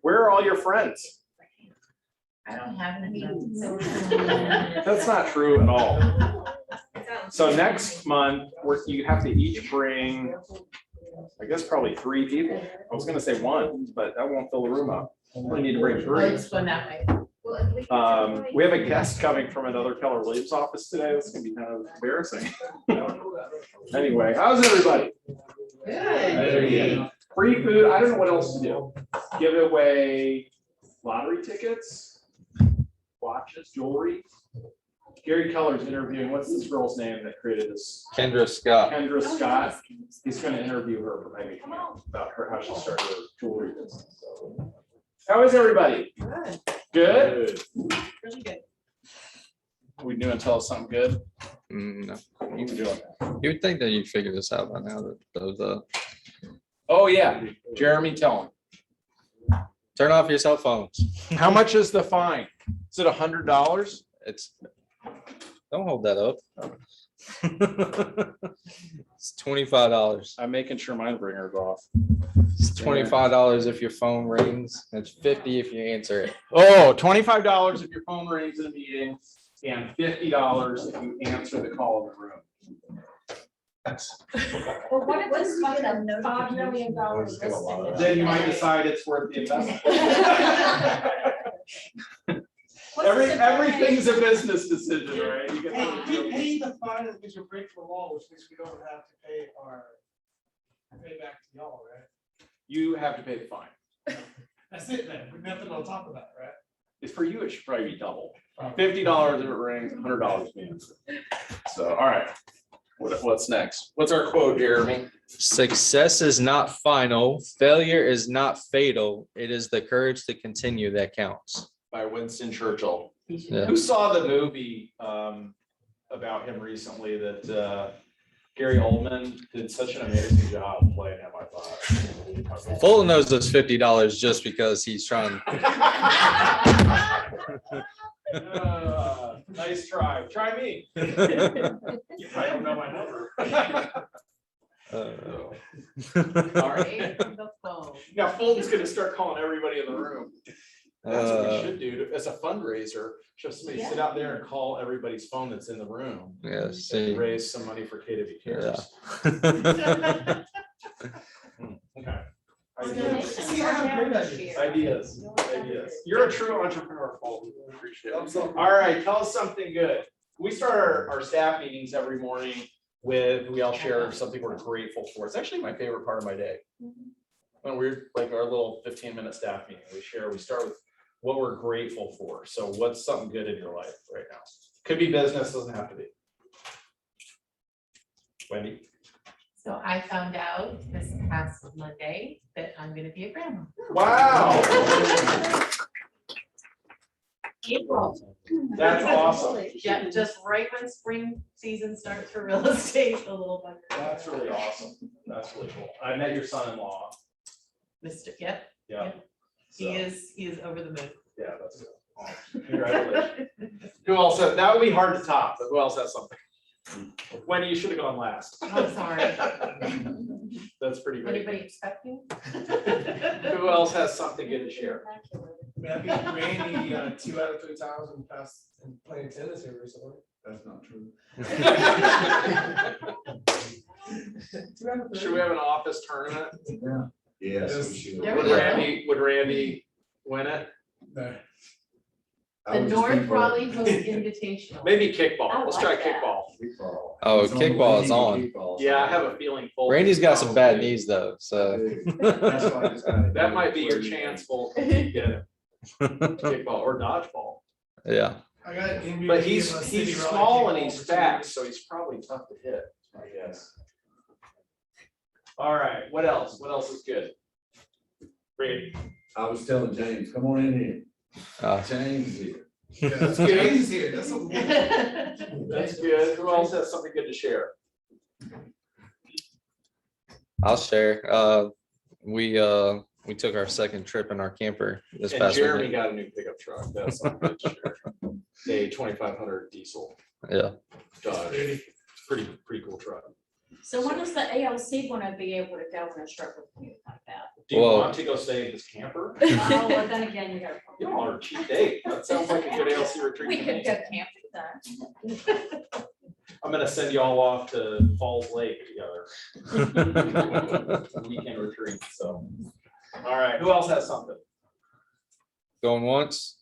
Where are all your friends? I don't have any. That's not true at all. So next month, you have to each bring, I guess, probably 3 people. I was gonna say 1, but that won't fill the room up. We need to bring 3. It's fun that way. We have a guest coming from another Keller Williams office today. That's gonna be kind of embarrassing. Anyway, how's everybody? Good. Free food. I don't know what else to do. Give away lottery tickets, watches, jewelry. Gary Keller's interviewing. What's this girl's name that created this? Kendra Scott. Kendra Scott. He's going to interview her for maybe about how she started her jewelry business. So, how is everybody? Good. Good. Really good. We doing tell us something good? No. You can do it. You would think that you'd figure this out by now that those Oh yeah, Jeremy, tell him. turn off your cell phones. How much is the fine? Is it $100? It's don't hold that up. It's $25. I'm making sure mine ringers off. It's $25 if your phone rings. It's $50 if you answer it. Oh, $25 if your phone rings in a meeting and $50 if you answer the call in the room. Well, what if this was a $5 million listing? Then you might decide it's worth the investment. Everything's a business decision, right? You get We pay the fine that gives you a break for law, which means we don't have to pay back to y'all, right? You have to pay the fine. That's it then, we nothing on top of that, right? It's for you, it should probably be double. $50 if it rings, $100 if you answer. So, all right. What's next? What's our quote, Jeremy? Success is not final. Failure is not fatal. It is the courage to continue that counts. By Winston Churchill. Yeah. Who saw the movie about him recently that Gary Oldman did such an amazing job playing him, I thought. Fulton knows it's $50 just because he's trying. Nice try. Try me. I don't know my number. All right. Now Fulton's gonna start calling everybody in the room. That's what we should do as a fundraiser. Just somebody sit out there and call everybody's phone that's in the room. Yeah, see. And raise some money for KW Cares. Yeah. Okay. See, I have great ideas. Ideas. You're a true entrepreneur, Fulton. Appreciate it. All right, tell us something good. We start our staff meetings every morning with, we all share something we're grateful for. It's actually my favorite part of my day. When we're like our little 15-minute staff meeting, we start with what we're grateful for. So what's something good in your life right now? Could be business, doesn't have to be. Wendy? So I found out this past Monday that I'm gonna be a grandma. Wow. April. That's awesome. Yeah, just right when spring season starts for real estate, a little bit. That's really awesome. That's really cool. I met your son-in-law. Mr. Yep, Yeah. he is over the moon. Yeah, that's good. Awesome. Congratulations. Who else? That would be hard to top, but who else has something? Wendy, you should have gone last. I'm sorry. That's pretty great. Anybody expecting? Who else has something good to share? I beat Randy 2 out of 3 times and playing tennis here recently. That's not true. 2 out of 3. Should we have an office tournament? Yeah. Yes. we should. There Would we go. Randy win it? No. I The would just North be Raleigh for- Host Invitational. Maybe kickball. Let's try like that. kickball. Kickball. Oh, It's on kickball is Wednesday, on. kickball, so- Yeah, I have a feeling. Fulton Randy's got some bad probably- knees though, so. That's why I just gotta That do might it be your for you. chance, Fulton, to get it. Kickball or dodgeball. Yeah. I got MVP But of a he's city rally small and kickball he's for 2 fat, weeks. so he's probably tough to hit, I guess. All right, what else? What else is good? Randy. I was telling James, come on in here. Uh, James is here. Yeah, that's good. Randy's here. That's what we That's good. Who else has something good to share? I'll share. We took our second trip in our camper this And past Jeremy weekend. got a new pickup truck. That's something good to share. A 2500 diesel Yeah. Dodge. Pretty cool truck. So when is the ALC gonna be able to go on a trip with you like that? Do you Whoa. want to go stay at this camper? Oh, well, then again, you gotta. You don't want a cheap date. That sounds like a good ALC retreat We to could me. go camping then. I'm gonna send you all off to Falls Lake together. Weekend retreat, so. All right, who else has something? Going once,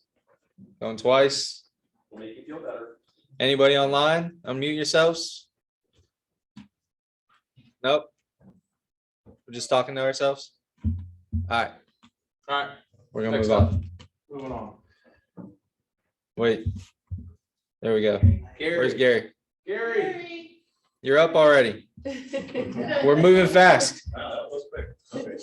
going twice. Will make you feel better. Anybody online? Unmute yourselves. Nope. We're just talking to ourselves. All right, All right, we're gonna Next move up. on. moving on. Wait. There we go. Where's Gary? Gary. You're up already. We're moving fast. That was quick. Okay.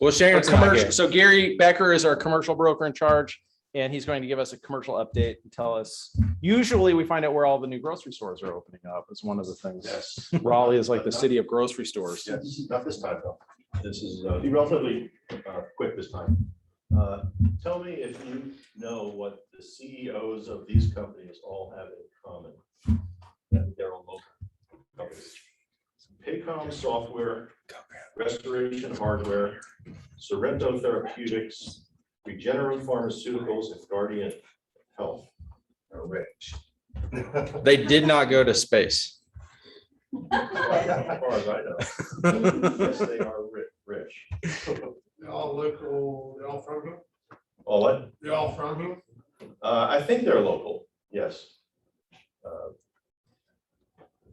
Well, Our Sharon's not commercial, here. so Gary Becker is our commercial broker in charge, and he's going to give us a commercial update and tell us. Usually we find out where all the new grocery stores are opening up. It's one of the things. Yes. Raleigh is like the city of grocery stores. Yes, not this time though. This is be relatively quick this time. Tell me if you know what the CEOs of these companies all have in common. That they're all local companies. Paycom Software, Restoration Hardware, Sorrento Therapeutics, Regeneron Pharmaceuticals, and Guardian Health are rich. They did not go to space. As far as I know. Yes, they are rich. They're all local, they're all from here? All what? They're all from here? I think they're local, yes.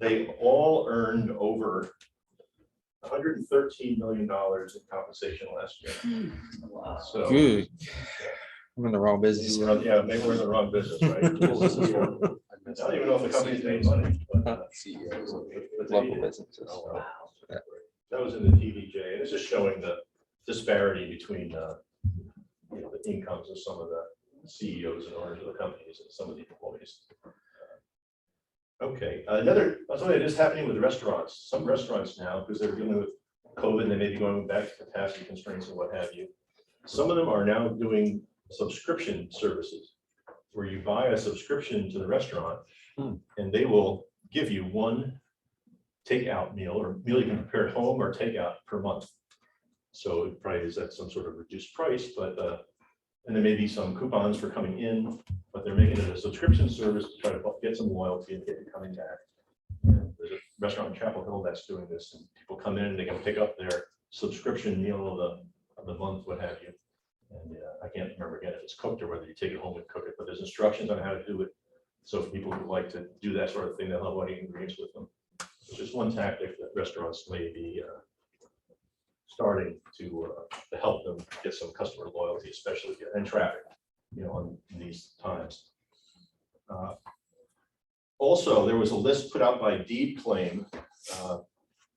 They all earned over $113 million in compensation last year. So, Good. I'm in the wrong business. yeah, maybe we're in the wrong business, right? I don't even know if the company's made money. But they Local did. businesses. So, that was in the TVJ, and it's just showing the disparity between the incomes of some of the CEOs and owners of the companies and some of the employees. Okay, something that is happening with restaurants. Some restaurants now, because they're dealing with COVID, and they may be going back to capacity constraints and what have you. Some of them are now doing subscription services where you buy a subscription to the restaurant and they will give you one takeout meal or meal you can prepare at home or takeout per month. So it probably is at some sort of reduced price, but and there may be some coupons for coming in, but they're making it a subscription service to try to get some loyalty and get you coming back. And there's a restaurant in Chapel Hill that's doing this, and people come in and they can pick up their subscription meal of the month, what have you. And I can't remember again if it's cooked or whether you take it home and cook it, but there's instructions on how to do it. So for people who like to do that sort of thing, they'll have what ingredients with them. It's just one tactic that restaurants may be starting to help them get some customer loyalty, especially and traffic, in these times. Also, there was a list put out by Deed Claim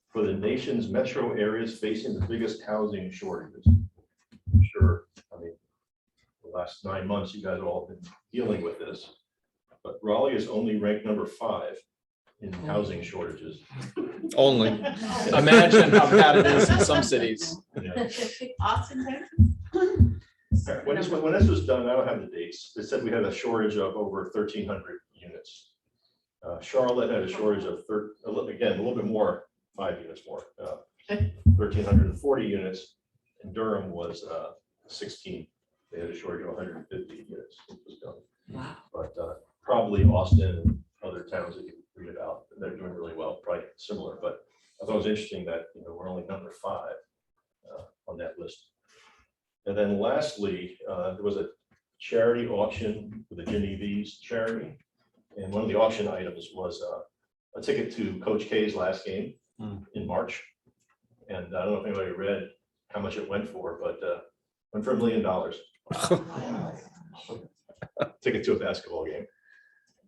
for the nation's metro areas facing the biggest housing shortages. I'm sure, the last 9 months, you guys have all been dealing with this, but Raleigh is only ranked number 5 in housing shortages. Only. Imagine how bad it is in some cities. Yeah. Austin, Texas. When this was done, I don't have the dates. It said we had a shortage of over 1,300 units. Charlotte had a shortage of a little bit more, 5 units more, 1,340 units. And Durham was 16. They had a shortage of 150 units. It was done. Wow. But probably Austin and other towns that you read about, they're doing really well, probably similar. But I thought it was interesting that we're only number 5 on that list. And then lastly, there was a charity auction for the Jimmy V's charity. And one of the auction items was a ticket to Coach K's last game in March. And I don't know if anybody read how much it went for, but went for $1 million. Ticket to a basketball game.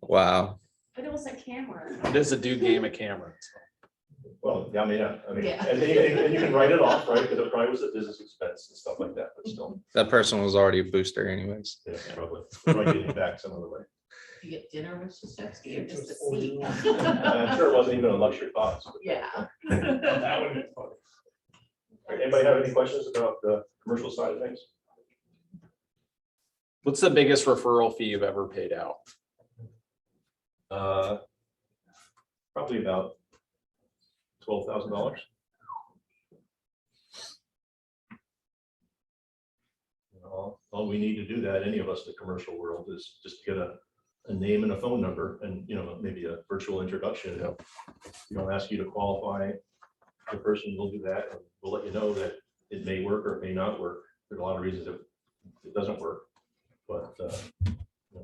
Wow. But it was a camera. It is a dude game of cameras. Well, yeah, Yeah. and you can write it off, right? Because it probably was a business expense and stuff like that, but still, That person was already a booster anyways. yeah, probably getting back some other way. You get dinner with Shashevsky or just a seat. I'm sure it wasn't even a luxury box. But Yeah. That would be funny. Anybody have any questions about the commercial side of things? What's the biggest referral fee you've ever paid out? Probably about $12,000. All we need to do that, any of us in the commercial world, is just get a name and a phone number and, maybe a virtual introduction. We don't ask you to qualify the person, we'll do that. And we'll let you know that it may work or it may not work. There's a lot of reasons that it doesn't work, but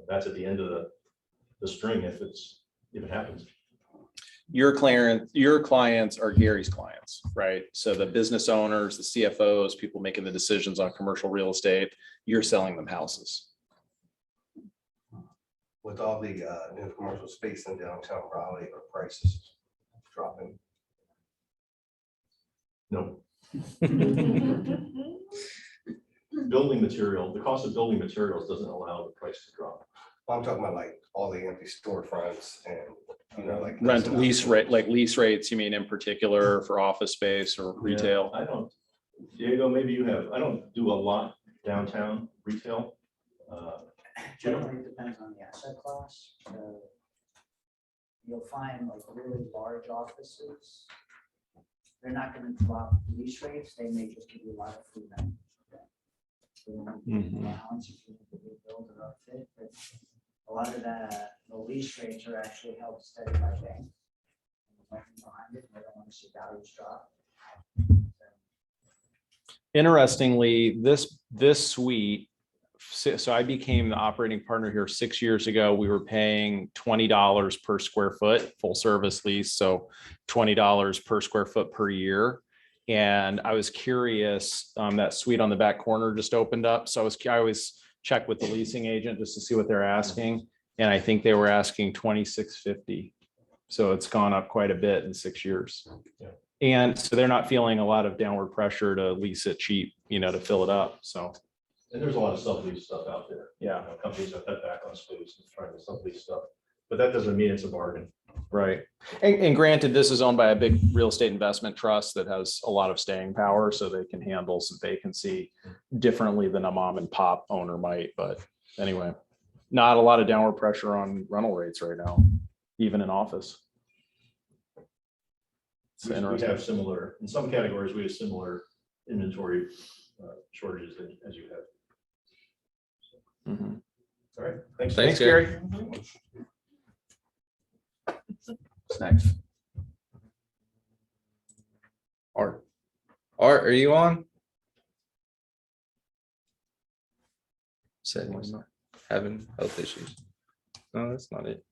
that's at the end of the string if it happens. Your clients are Gary's clients, right? So the business owners, the CFOs, people making the decisions on commercial real estate, you're selling them houses. With all the new commercial space in downtown Raleigh, or prices dropping. No. Building material, the cost of building materials doesn't allow the price to drop. I'm talking about like all the empty storefronts and, like. Rent lease rate, like lease rates, you mean in particular for office space or retail? I don't, Diego, maybe you have, I don't do a lot downtown retail. Generally, it depends on the asset class. You'll find like really large offices, they're not going to drop lease rates, they may just give you a lot of free rent. Allowance if you need to rebuild or upfit, but a lot of the lease rates are actually held steady by banks. Behind it, they don't want to see values drop. Interestingly, this suite, so I became the operating partner here 6 years ago. We were paying $20 per square foot, full service lease. So $20 per square foot per year. And I was curious, that suite on the back corner just opened up. So I always check with the leasing agent just to see what they're asking. And I think they were asking $26.50. So it's gone up quite a bit in 6 years. Yeah. And so they're not feeling a lot of downward pressure to lease it cheap, to fill it up. So. And there's a lot of sublease stuff out there. Yeah. Companies that cut back on space and trying to sublease stuff, but that doesn't mean it's a bargain. Right. And granted, this is owned by a big real estate investment trust that has a lot of staying power, so they can handle some vacancy differently than a mom and pop owner might. But anyway, not a lot of downward pressure on rental rates right now, even in office. It's We interesting. have similar, in some categories, we have similar inventory shortages as you have. Mhm. All right. Thanks. Thanks, Gary. What's next? Art, are you on? Said he's not having health issues. No, that's not it.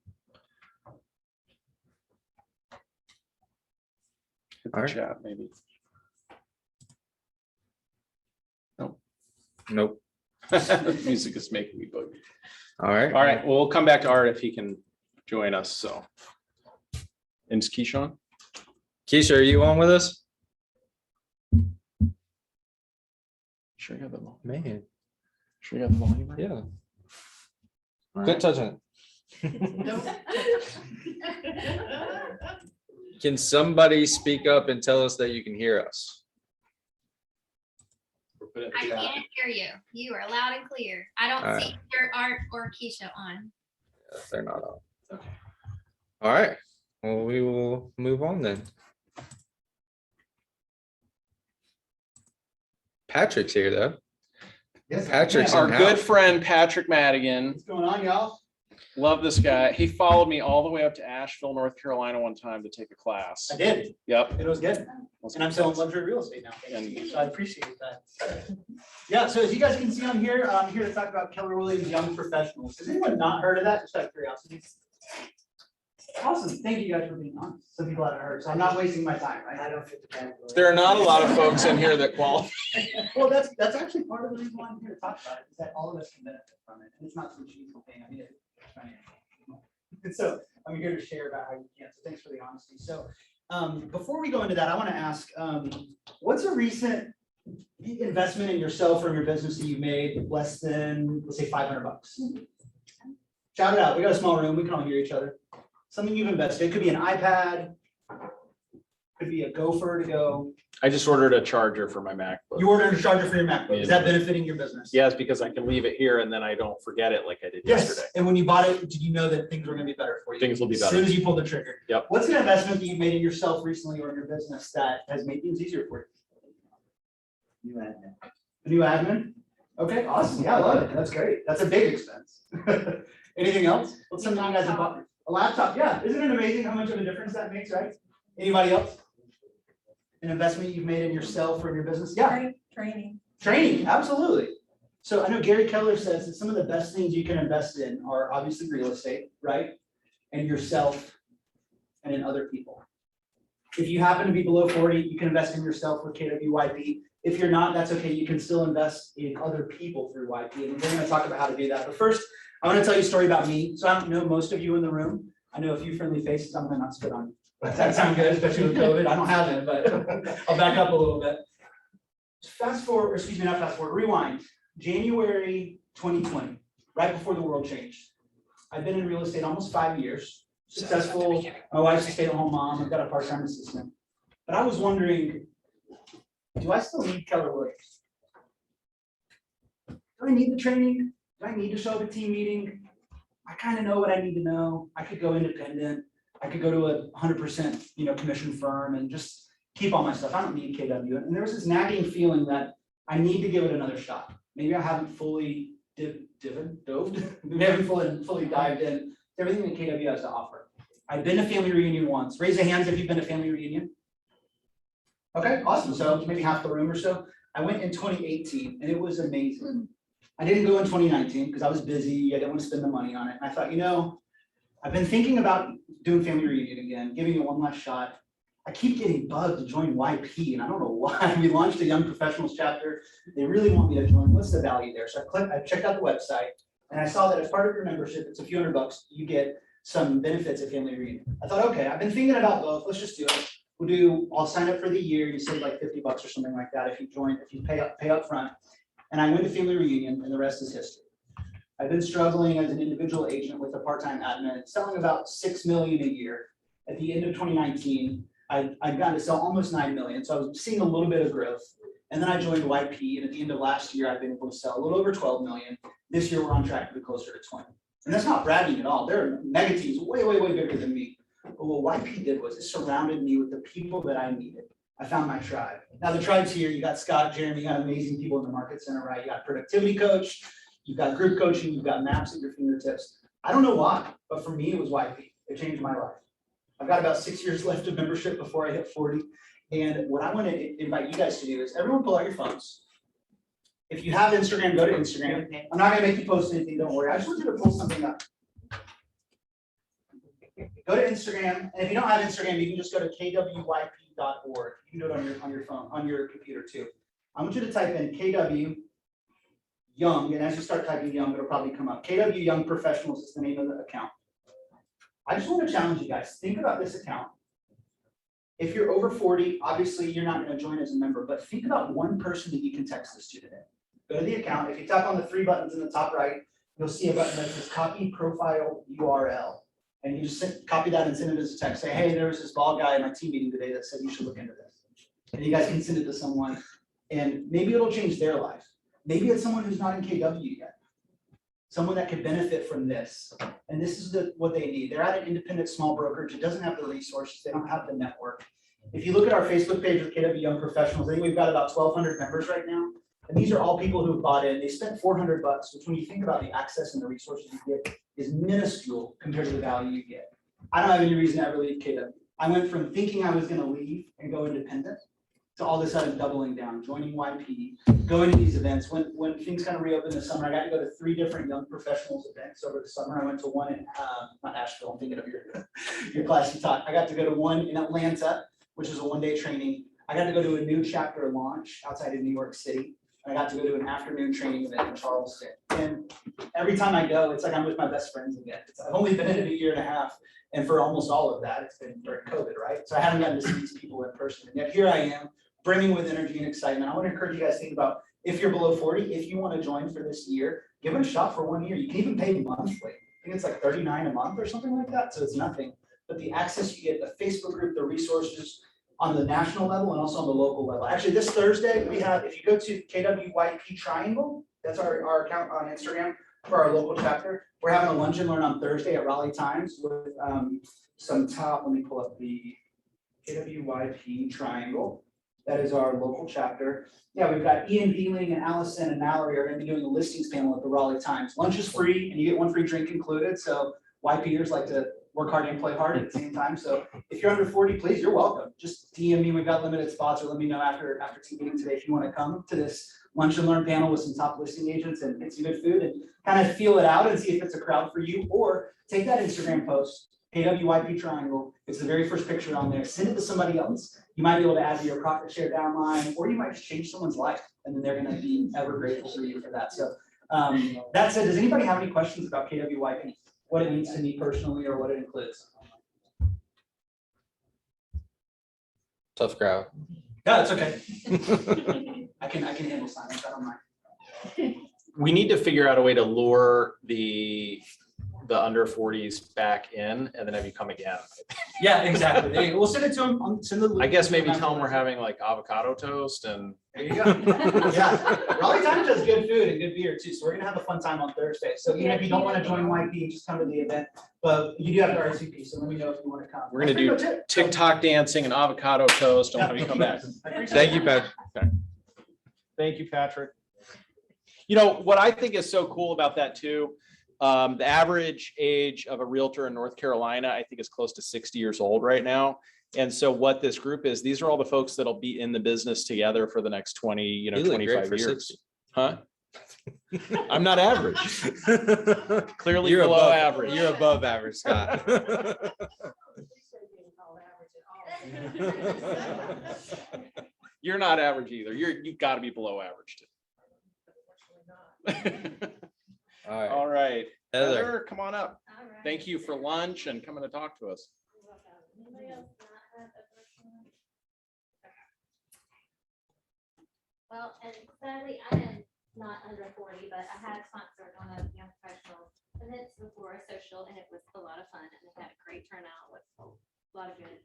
Hit All the right. chat, maybe. Nope. Music is making me buggy. All right. All right, well, we'll come back to Art if he can join us, so. And is Keyshawn? Keisha, are you on with us? Sure you got the volume. Man, Sure you got the volume. Right? yeah. All Quit right. touching it. Can somebody speak up and tell us that you can hear us? I can't hear you. You are loud and clear. I don't All see your Art or Keisha on. They're not on. Okay. All right. Well, we will move on then. Patrick's here though. Yes. Patrick's Our in good house. friend Patrick Madigan. What's going on, y'all? Love this guy. He followed me all the way up to Asheville, North Carolina one time to take a class. I did. Yep. It was good. And I'm selling luxury real estate now. And- So I appreciate that. Yeah, so as you guys can see on here, I'm here to talk about Keller Williams Young Professionals. Has anyone not heard of that? Just out of curiosity. Awesome. Thank you guys for being on. Some people haven't heard, so I'm not wasting my time, right? I don't fit the category. There are not a lot of folks in here that qualify. Well, that's actually part of the reason why I'm here to talk about it, is that all of us can benefit from it. And it's not some cheap thing. I mean, it's financial. And so I'm here to share about how you can. So thanks for the honesty. So before we go into that, I want to ask, what's a recent investment in yourself or in your business that you made less than, let's say, $500? Shout it out. We got a small room. We can all hear each other. Something you've invested. It could be an iPad, could be a gopher to go. I just ordered a charger for my MacBook. You ordered a charger for your MacBook. Is that benefiting your business? Yes, because I can leave it here and then I don't forget it like I did Yes. yesterday. And when you bought it, did you know that things were going to be better for you? Things will be As better. soon as you pull the trigger. Yep. What's an investment that you've made in yourself recently or in your business that has made things easier for you? You admin. A new admin? Okay, awesome. Yeah, I love it. That's great. That's a big expense. Anything else? What's something you guys have bought? A laptop, yeah. Isn't it amazing how much of a difference that makes, right? Anybody else? An investment you've made in yourself or in your business? Yeah. Training. Training, absolutely. So I know Gary Keller says that some of the best things you can invest in are obviously real estate, right? And yourself and in other people. If you happen to be below 40, you can invest in yourself with KWYP. If you're not, that's okay. You can still invest in other people through YP. And we're going to talk about how to do that. But first, I want to tell you a story about me. So I don't know most of you in the room. I know a few friendly faces. I'm going to not spit on you. Does that sound good, especially with COVID? I don't have it, but I'll back up a little bit. Fast forward, or excuse me, not fast forward, rewind. January 2020, right before the world changed. I've been in real estate almost 5 years. Successful. My wife's a stay-at-home mom. I've got a part-time assistant. But I was wondering, do I still need Keller Williams? Do I need the training? Do I need to show up at team meeting? I kind of know what I need to know. I could go independent. I could go to a 100% commission firm and just keep all my stuff. I don't need KW. And there was this nagging feeling that I need to give it another shot. Maybe I haven't fully maybe I haven't fully dived in to everything that KW has to offer. I've been to family reunion once. Raise your hands if you've been to family reunion. Okay, awesome. So maybe half the room or so. I went in 2018 and it was amazing. I didn't go in 2019 because I was busy. I didn't want to spend the money on it. And I thought, I've been thinking about doing family reunion again, giving it one last shot. I keep getting bugged to join YP, and I don't know why. We launched a Young Professionals chapter. They really want me to join. What's the value there? So I checked out the website, and I saw that as part of your membership, it's a few $100. You get some benefits at family reunion. I thought, okay, I've been thinking about both. Let's just do it. I'll sign up for the year. You save like $50 or something like that if you pay up front. And I went to family reunion, and the rest is history. I've been struggling as an individual agent with a part-time admin, selling about $6 million a year. At the end of 2019, I got to sell almost 9 million. So I was seeing a little bit of growth. And then I joined YP, and at the end of last year, I've been able to sell a little over 12 million. This year, we're on track to be closer to 20. And that's not bragging at all. There are mega teams way, way, way bigger than me. But what YP did was it surrounded me with the people that I needed. I found my tribe. Now the tribe's here. You got Scott, Jeremy, you got amazing people in the market center, right? You got productivity coach, you've got group coaching, you've got maps at your fingertips. I don't know why, but for me, it was YP. It changed my life. I've got about 6 years left of membership before I hit 40. And what I want to invite you guys to do is everyone pull out your phones. If you have Instagram, go to Instagram. I'm not going to make you post anything, don't worry. I just want you to pull something up. Go to Instagram, and if you don't have Instagram, you can just go to kwYP.org. You can do it on your phone, on your computer too. I want you to type in KW Young, and as you start typing Young, it'll probably come up. KW Young Professionals is the name of the account. I just want to challenge you guys. Think about this account. If you're over 40, obviously you're not going to join as a member, but think about one person that you can text this to today. Go to the account. If you tap on the 3 buttons in the top right, you'll see a button that says copy profile URL. And you just copy that and send it as a text. Say, hey, there was this bald guy in my team meeting today that said you should look into this. And you guys can send it to someone, and maybe it'll change their life. Maybe it's someone who's not in KW yet. Someone that could benefit from this. And this is what they need. They're at an independent small brokerage. It doesn't have the resources. They don't have the network. If you look at our Facebook page with KW Young Professionals, I think we've got about 1,200 members right now. And these are all people who have bought in. They spent $400, which when you think about the access and the resources you get is minuscule compared to the value you get. I don't have any reason to ever leave KW. I went from thinking I was going to leave and go independent to all of a sudden doubling down, joining YP, going to these events. When things kind of reopened this summer, I got to go to 3 different Young Professionals events over the summer. I went to one in, not Asheville, I'm thinking of your class you taught. I got to go to one in Atlanta, which is a 1-day training. I got to go to a new chapter launch outside of New York City. I got to go to an afternoon training event in Charleston. And every time I go, it's like I'm with my best friends again. I've only been in it a year and a half. And for almost all of that, it's been during COVID, right? So I haven't gotten to see these people in person. And yet here I am, brimming with energy and excitement. I want to encourage you guys to think about, if you're below 40, if you want to join for this year, give it a shot for 1 year. You can even pay monthly. I think it's like $39 a month or something like that. So it's nothing. But the access you get, the Facebook group, the resources, on the national level and also on the local level. Actually, this Thursday, we have, if you go to KWYP Triangle, that's our account on Instagram for our local chapter, we're having a lunch and learn on Thursday at Raleigh Times with some top, let me pull up the KWYP Triangle. That is our local chapter. Yeah, we've got Ian Veeling and Allison and Mallory are gonna be doing a listings panel at the Raleigh Times. Lunch is free and you get one free drink included, so YPers like to work hard and play hard at the same time. So if you're under 40, please, you're welcome. Just DM me, we've got limited spots, or let me know after team meeting today if you wanna come to this lunch and learn panel with some top listing agents and get some good food and kind of feel it out and see if it's a crowd for you, or take that Instagram post, KWYP Triangle. It's the very first picture on there. Send it to somebody else. You might be able to add to your profit share downline, or you might just change someone's life, and then they're going to be ever grateful for you for that. So that said, does anybody have any questions about KWYP? What it means to me personally, or what it includes? Tough crowd. Yeah, it's okay. I can handle silence. I don't mind. We need to figure out a way to lure the under 40s back in and then have you come again. Yeah, exactly. We'll send it to them. Send the. I guess maybe tell them we're having like avocado toast and. There you go. Yeah, Raleigh Times does good food and good beer too, so we're gonna have a fun time on Thursday. So even if you don't want to join YP, just come to the event. But you do have to RSVP, so let me know if you want to come. We're gonna do TikTok dancing and avocado toast. Don't have you come back. Thank you, Patrick. Thank you, Patrick. You know, what I think is so cool about that too, the average age of a realtor in North Carolina, I think is close to 60 years old right now. And so what this group is, these are all the folks that'll be in the business together for the next 20, You look great 25 for years. 60. Huh? I'm not average. Clearly You're below above average. You're above average, Scott. You're not average either. You've got to be below average too. All right. All right. Heather. Heather, come on up. Thank you for lunch and coming to talk to us. Well, and sadly, I am not under 40, but I have sponsored one of Young Professionals events before, a social, and it was a lot of fun, and it had a great turnout with a lot of good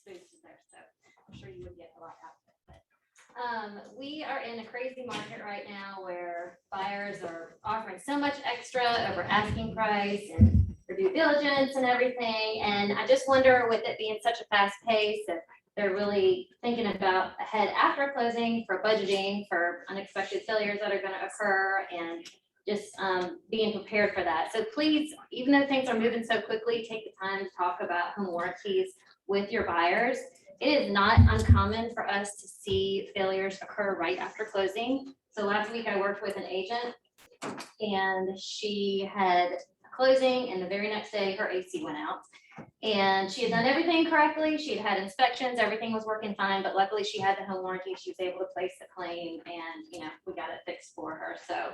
food there, so I'm sure you would get a lot out of it. But we are in a crazy market right now where buyers are offering so much extra over asking price and for due diligence and everything, and I just wonder, with it being such a fast pace, if they're really thinking about ahead after closing for budgeting for unexpected failures that are going to occur, and just being prepared for that. So please, even though things are moving so quickly, take the time to talk about home warranties with your buyers. It is not uncommon for us to see failures occur right after closing. So last week I worked with an agent and she had a closing, and the very next day her AC went out. And she had done everything correctly. She had had inspections, everything was working fine, but luckily she had the home warranty. She was able to place the claim, and we got it fixed for her. So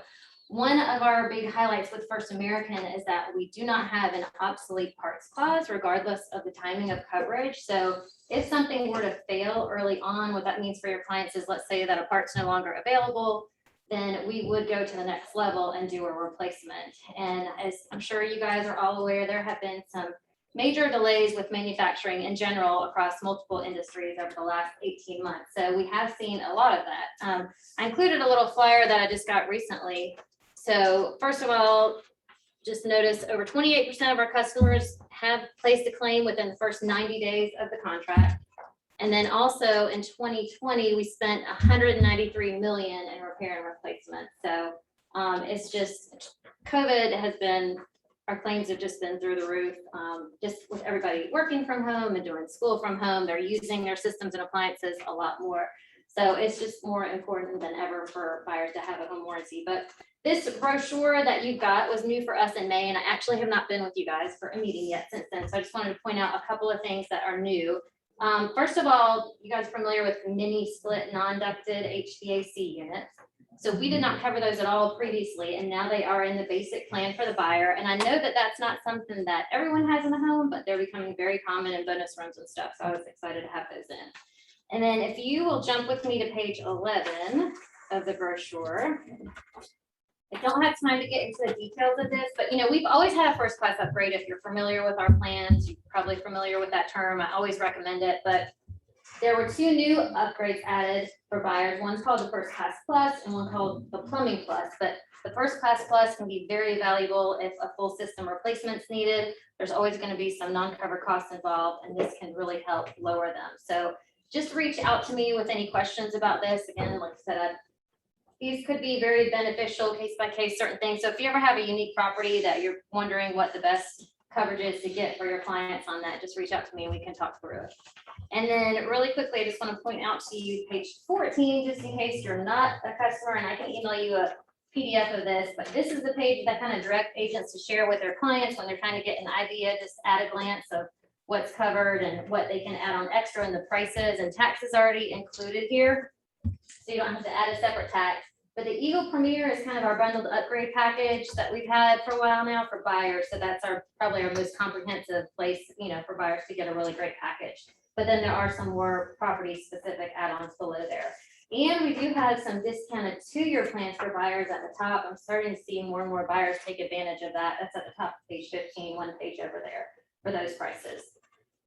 one of our big highlights with First American is that we do not have an obsolete parts clause, regardless of the timing of coverage. So if something were to fail early on, what that means for your clients is, let's say that a part's no longer available, then we would go to the next level and do a replacement. And as I'm sure you guys are all aware, there have been some major delays with manufacturing in general across multiple industries over the last 18 months. So we have seen a lot of that. I included a little flyer that I just got recently. So first of all, just notice over 28% of our customers have placed a claim within the first 90 days of the contract. And then also in 2020, we spent $193 million in repair and replacement. So it's just, COVID has been, our claims have just been through the roof, just with everybody working from home and doing school from home. They're using their systems and appliances a lot more. So it's just more important than ever for buyers to have a home warranty. But this brochure that you got was new for us in May, and I actually have not been with you guys for a meeting yet since then. So I just wanted to point out a couple of things that are new. First of all, you guys are familiar with mini split non-ducted HVAC units. So we did not cover those at all previously, and now they are in the basic plan for the buyer. And I know that that's not something that everyone has in the home, but they're becoming very common in bonus rooms and stuff. So I was excited to have those in. And then if you will jump with me to page 11 of the brochure. I don't have time to get into the details of this, but we've always had a first class upgrade. If you're familiar with our plans, you're probably familiar with that term. I always recommend it, but there were two new upgrades added for buyers. One's called the First Class Plus and one called the Plumbing Plus. But the First Class Plus can be very valuable if a full system replacement's needed. There's always going to be some non-covered costs involved, and this can really help lower them. So just reach out to me with any questions about this. Again, like I said, these could be very beneficial case by case, certain things. So if you ever have a unique property that you're wondering what the best coverage is to get for your clients on that, just reach out to me and we can talk through it. And then really quickly, I just want to point out to you page 14, just in case you're not a customer, and I can email you a PDF of this, but this is the page that kind of direct agents to share with their clients when they're trying to get an idea, just at a glance of what's covered and what they can add on extra, and the prices and taxes already included here. So you don't have to add a separate tax. But the Eagle Premier is kind of our bundled upgrade package that we've had for a while now for buyers. So that's probably our most comprehensive place, for buyers to get a really great package. But then there are some more property specific add-ons below there. And we do have some discounted 2-year plans for buyers at the top. I'm starting to see more and more buyers take advantage of that. That's at the top of page 15, one page over there for those prices.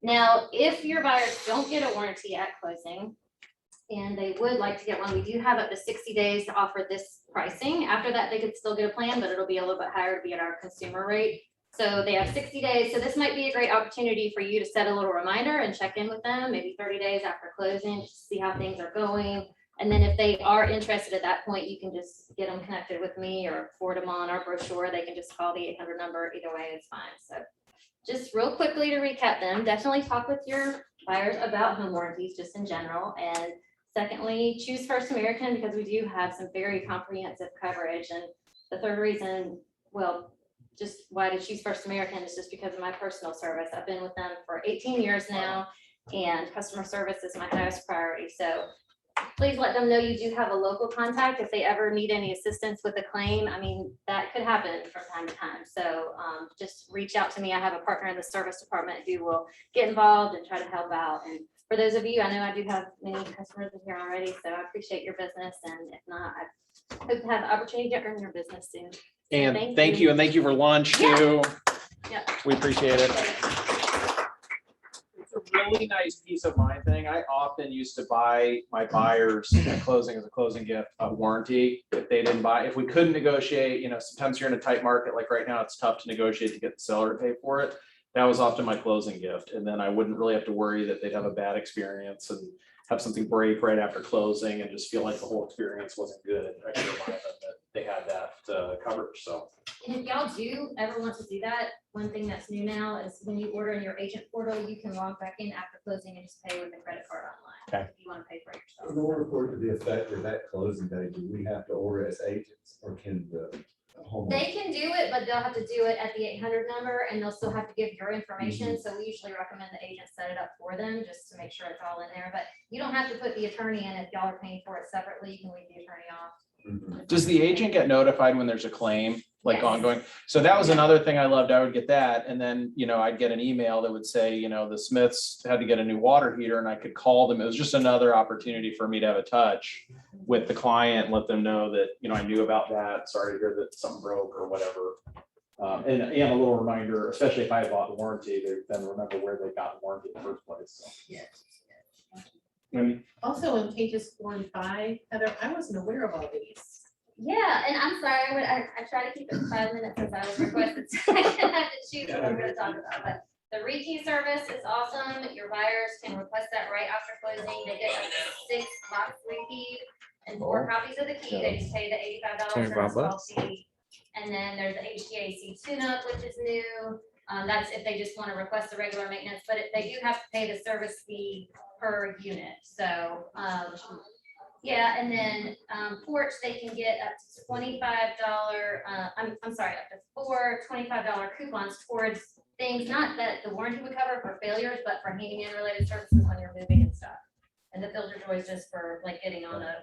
Now, if your buyers don't get a warranty at closing, and they would like to get one, we do have up to 60 days to offer this pricing. After that, they could still get a plan, but it'll be a little bit higher to be at our consumer rate. So they have 60 days. So this might be a great opportunity for you to set a little reminder and check in with them, maybe 30 days after closing, just to see how things are going. And then if they are interested at that point, you can just get them connected with me or forward them on our brochure. They can just call the 800 number. Either way, it's fine. So just real quickly to recap them, definitely talk with your buyers about home warranties just in general. And secondly, choose First American because we do have some very comprehensive coverage. And the third reason, well, just why to choose First American is just because of my personal service. I've been with them for 18 years now, and customer service is my highest priority. So please let them know you do have a local contact if they ever need any assistance with a claim. I mean, that could happen from time to time. So just reach out to me. I have a partner in the service department who will get involved and try to help out. And for those of you, I know I do have many customers in here already, so I appreciate your business. And if not, I hope to have the opportunity to earn your business soon. And Thank thank you. you, and thank you for lunch Yeah. too. Yeah. We appreciate it. It's a really nice peace of mind thing. I often used to buy my buyers at closing as a closing gift, a warranty. If they didn't buy, if we couldn't negotiate, sometimes you're in a tight market, like right now, it's tough to negotiate to get the seller to pay for it. That was often my closing gift. And then I wouldn't really have to worry that they'd have a bad experience and have something break right after closing and just feel like the whole experience wasn't good. I could remind them that they had that coverage, so. And if y'all do ever want to do that, one thing that's new now is when you order in your agent portal, you can log back in after closing and just pay with a credit card online. Okay. If you want to pay for it yourself. In order for it to be effective at closing day, do we have to order as agents or can the homeowner? They can do it, but they'll have to do it at the 800 number and they'll still have to give your information. Mm-hmm. So we usually recommend the agent set it up for them just to make sure it's all in there. But you don't have to put the attorney in if y'all are paying for it separately. You can leave the attorney off. Mhm. Does the agent get notified when there's a claim, like Yes. ongoing? So that was another thing I loved. I would get that. And then, I'd get an email that would say, the Smiths had to get a new water heater and I could call them. It was just another opportunity for me to have a touch with the client, and let them know that, I knew about that. Sorry to hear that something broke or whatever. And a little reminder, especially if I bought the warranty, they then remember where they got the warranty in the first place. So. Yes. Maybe. Also in pages 4 and 5, Heather, I wasn't aware of all these. Yeah, and I'm sorry, I try to keep it to 5 minutes as I was requested. So I can have to choose what I'm gonna talk about, but the rekey service is awesome. Your buyers can request that right after closing. They get up to 6 box rekey and 4 copies of the key. They just pay the $85 $25 install fee. And then there's the HVAC tune-up, which is new. That's if they just want to request the regular maintenance, but they do have to pay the service fee per unit. So, yeah, and then porch, they can get up to $25, I'm sorry, up to 4 $25 coupons towards things, not that the warranty would cover for failures, but for handyman related services when you're moving and stuff. And the filter joy is just for like getting on a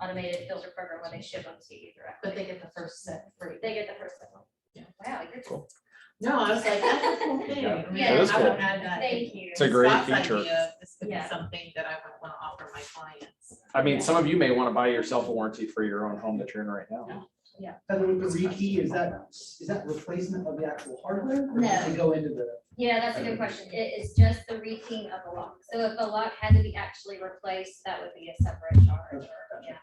automated filter program where they ship them to you directly. But they get the first set free. They get the first set. Yeah. Wow, you're cool. No, I was like, that's a cool thing. Yeah, I mean, that is I would cool. add that. Thank you. It's a great Scott's feature. idea. This could be Yeah. something that I would want to offer my clients. I mean, some of you may want to buy yourself a warranty for your own home that you're in right now. And then with the rekey, is that replacement of the actual hardware? Or No. does it go into the? Yeah, that's a good question. It is just the rekeying of the lock. So if the lock had to be actually replaced, that would be a separate charge. Yeah,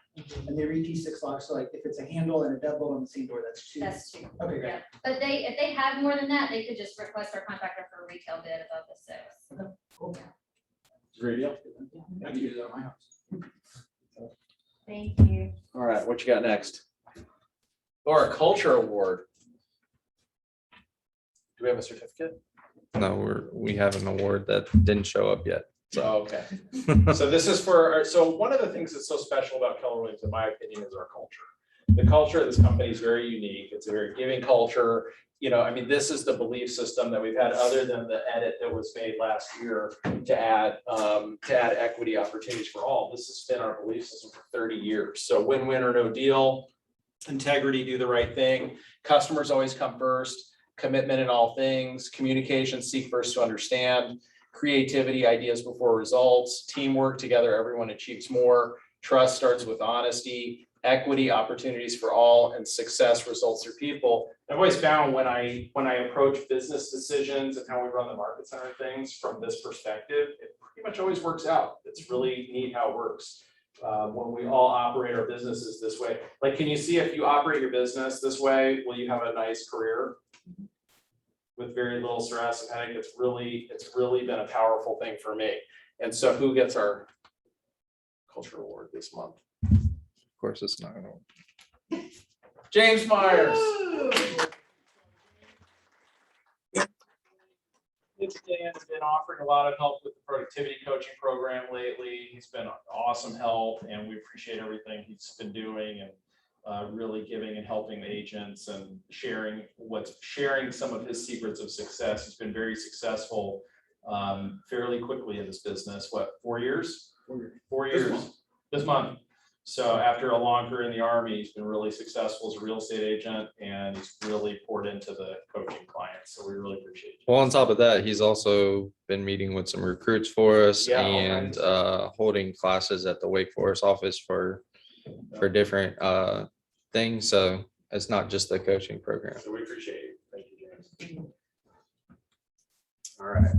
And they rekey 6 locks, so like if it's a handle and a deadbolt on the same door, that's 2. that's true. Okay, great. Yeah, but if they have more than that, they could just request our contractor for a retail bid above the 6. Cool. Great deal. I can do that at my house. Thank you. All right, what you got next? Or a culture award. Do we have a certificate? No, we have an award that didn't show up yet. Oh, okay. So this is so one of the things that's so special about Keller Williams, in my opinion, is our culture. The culture of this company is very unique. It's a very giving culture. You know, I mean, this is the belief system that we've had, other than the edit that was made last year to add equity opportunities for all. This has been our belief system for 30 years. So win-win or no deal, integrity, do the right thing. Customers always come first. Commitment in all things. Communication, seek first to understand. Creativity, ideas before results. Teamwork, together everyone achieves more. Trust starts with honesty. Equity, opportunities for all, and success results through people. I've always found when I approach business decisions and how we run the market center things from this perspective, it pretty much always works out. It's really neat how it works. When we all operate our businesses this way, like, can you see if you operate your business this way, will you have a nice career with very little stress and headache? It's really been a powerful thing for me. And so who gets our culture award this month? Of course, it's not gonna. James Myers. Dan's been offering a lot of help with the productivity coaching program lately. He's been awesome help, and we appreciate everything he's been doing, and really giving and helping agents and sharing some of his secrets of success. He's been very successful fairly quickly in this business. What, 4 years? 4 years this month. So after a long career in the Army, he's been really successful as a real estate agent, and he's really poured into the coaching clients. So we really appreciate it. Well, on top of that, he's also been meeting with some recruits for us, Yeah, and holding classes at the Wake Forest office for different things. So it's not just the coaching program. So we appreciate it. Thank you, James. All right.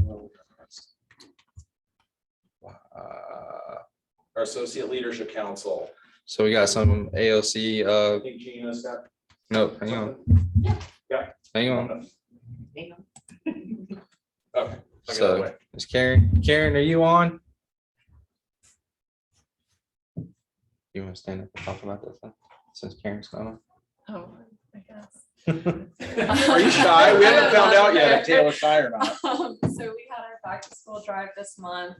Our Associate Leadership Council. So we got some AOC. I think Gina's got. No, hang on. Yeah. Hang on. Okay. I got it So away. is Karen? Karen, are you on? You want to stand up and talk about this since Karen's not on? Oh, I guess. Are you shy? We haven't found out yet if Taylor's shy or not. So we had our back to school drive this month.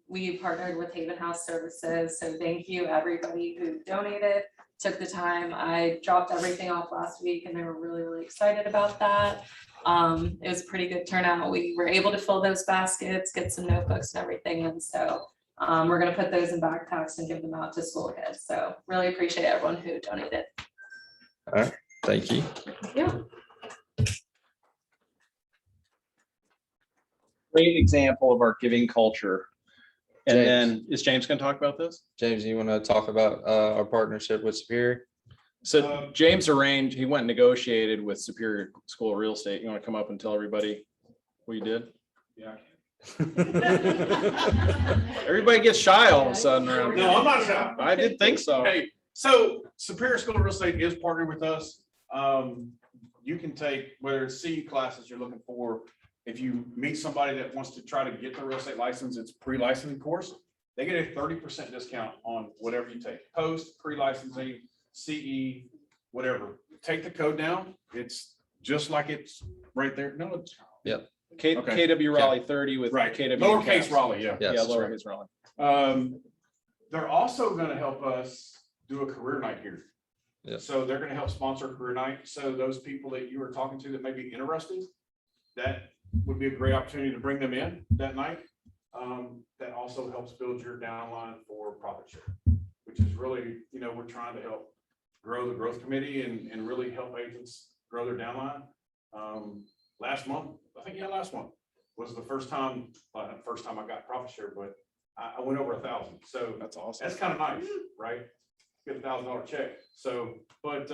We partnered with Haven House Services. So thank you everybody who donated, took the time. I dropped everything off last week and they were really, really excited about that. It was a pretty good turnout. We were able to fill those baskets, get some notebooks and everything. And so we're going to put those in backpacks and give them out to school kids. So really appreciate everyone who donated. All right. Thank you. Yeah. Great example of our giving culture. And then is James going to talk about this? James, you want to talk about our partnership with Superior? So James arranged, he went and negotiated with Superior School of Real Estate. You want to come up and tell everybody what you did? Yeah. Everybody gets shy all of a sudden around. No, I'm not shy. I did think so. Hey, so Superior School of Real Estate is partnering with us. You can take, whether it's CE classes you're looking for, if you meet somebody that wants to try to get the real estate license, it's pre-licensing course, they get a 30% discount on whatever you take, post, pre-licensing, CE, whatever. Take the code down. It's just like it's right there. No, it's. Yep. KW Raleigh 30 with Right. KW. Lowercase caps. Raleigh, yeah. Yeah, Yes, lowercase Raleigh. They're also going to help us do a career night here. Yeah. So they're going to help sponsor a career night. So those people that you were talking to that may be interested, that would be a great opportunity to bring them in that night. That also helps build your downline for profit share, which is really, we're trying to help grow the growth committee and really help agents grow their downline. Last month was the first time, well, not the first time I got profit share, but I went over 1,000. So That's awesome. that's kind of nice, right? Get $1,000 check. So, but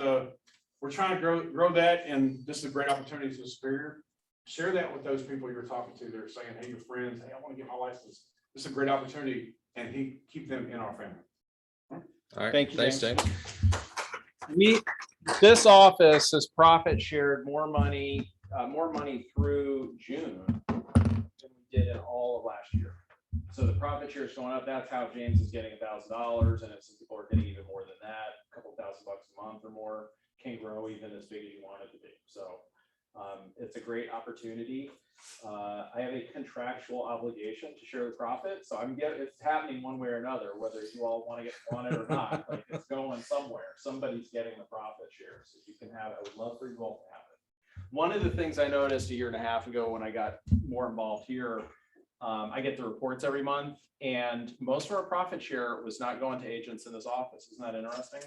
we're trying to grow that, and this is a great opportunity to Superior. Share that with those people you were talking to. They're saying, hey, your friends, hey, I want to get my license. This is a great opportunity, and keep them in our family. All right. Thank you, Thanks, James. James. This office has profit shared more money through June than we did in all of last year. So the profit share is going up. That's how James is getting $1,000, and if some people are getting even more than that, a couple $1,000 a month or more, can grow even as big as you want it to be. So it's a great opportunity. I have a contractual obligation to share the profit, so it's happening one way or another, whether you all want to get on it or not. Like, it's going somewhere. Somebody's getting the profit share, so you can have it. I would love for you all to have it. One of the things I noticed a year and a half ago when I got more involved here, I get the reports every month, and most of our profit share was not going to agents in this office. Isn't that interesting?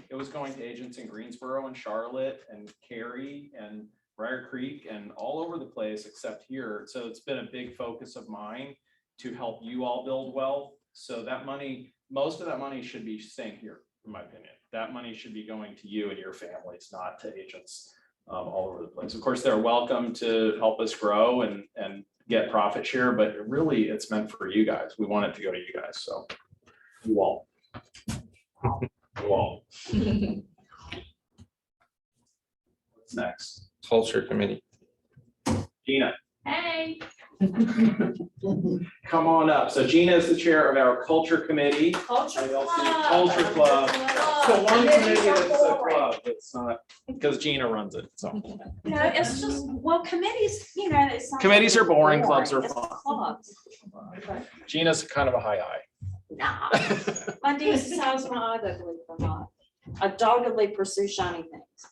It was going to agents in Greensboro and Charlotte and Cary and Briar Creek and all over the place except here. So it's been a big focus of mine to help you all build wealth. So that money, most of that money should be staying here, in my opinion. That money should be going to you and your families, not to agents all over the place. Of course, they're welcome to help us grow and get profit share, but really it's meant for you guys. We want it to go to you guys. So you all. You all. What's next? Culture committee. Gina, Hey. come on up. So Gina is the chair of our culture committee. Culture Culture Club. It's the one committee that's a club. It's not, because Gina runs it, so. No, it's just, well, committees, you know, it's. not Committees are boring, clubs are It's fun. clubs. Gina's kind of a high eye. Nah, my deed decides my eye, that believe it or not. I doggedly pursue shiny things.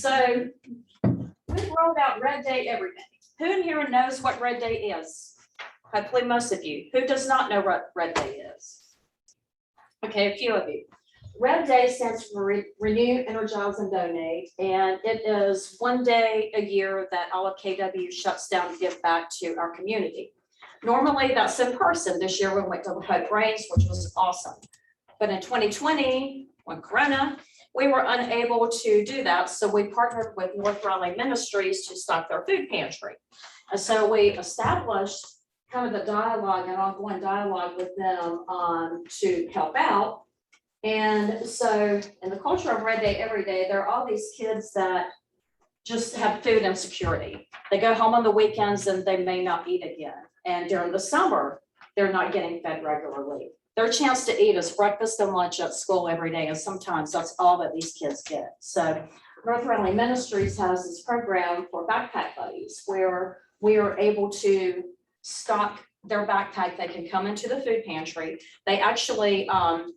So we rolled out Red Day every day. Who in here knows what Red Day is? Hopefully most of you. Who does not know what Red Day is? Okay, a few of you. Red Day stands for Renew, Energize, and Donate, and it is one day a year that all of KW shuts down to give back to our community. Normally that's in person. This year we went to Hope Rains, which was awesome. But in 2020, when Corona, we were unable to do that. So we partnered with North Raleigh Ministries to stock their food pantry. And so we established kind of a dialogue, an ongoing dialogue with them to help out. And so in the culture of Red Day every day, there are all these kids that just have food insecurity. They go home on the weekends and they may not eat again. And during the summer, they're not getting fed regularly. Their chance to eat is breakfast and lunch at school every day, and sometimes that's all that these kids get. So North Raleigh Ministries has this program for backpack buddies where we are able to stock their backpack. They can come into the food pantry. They actually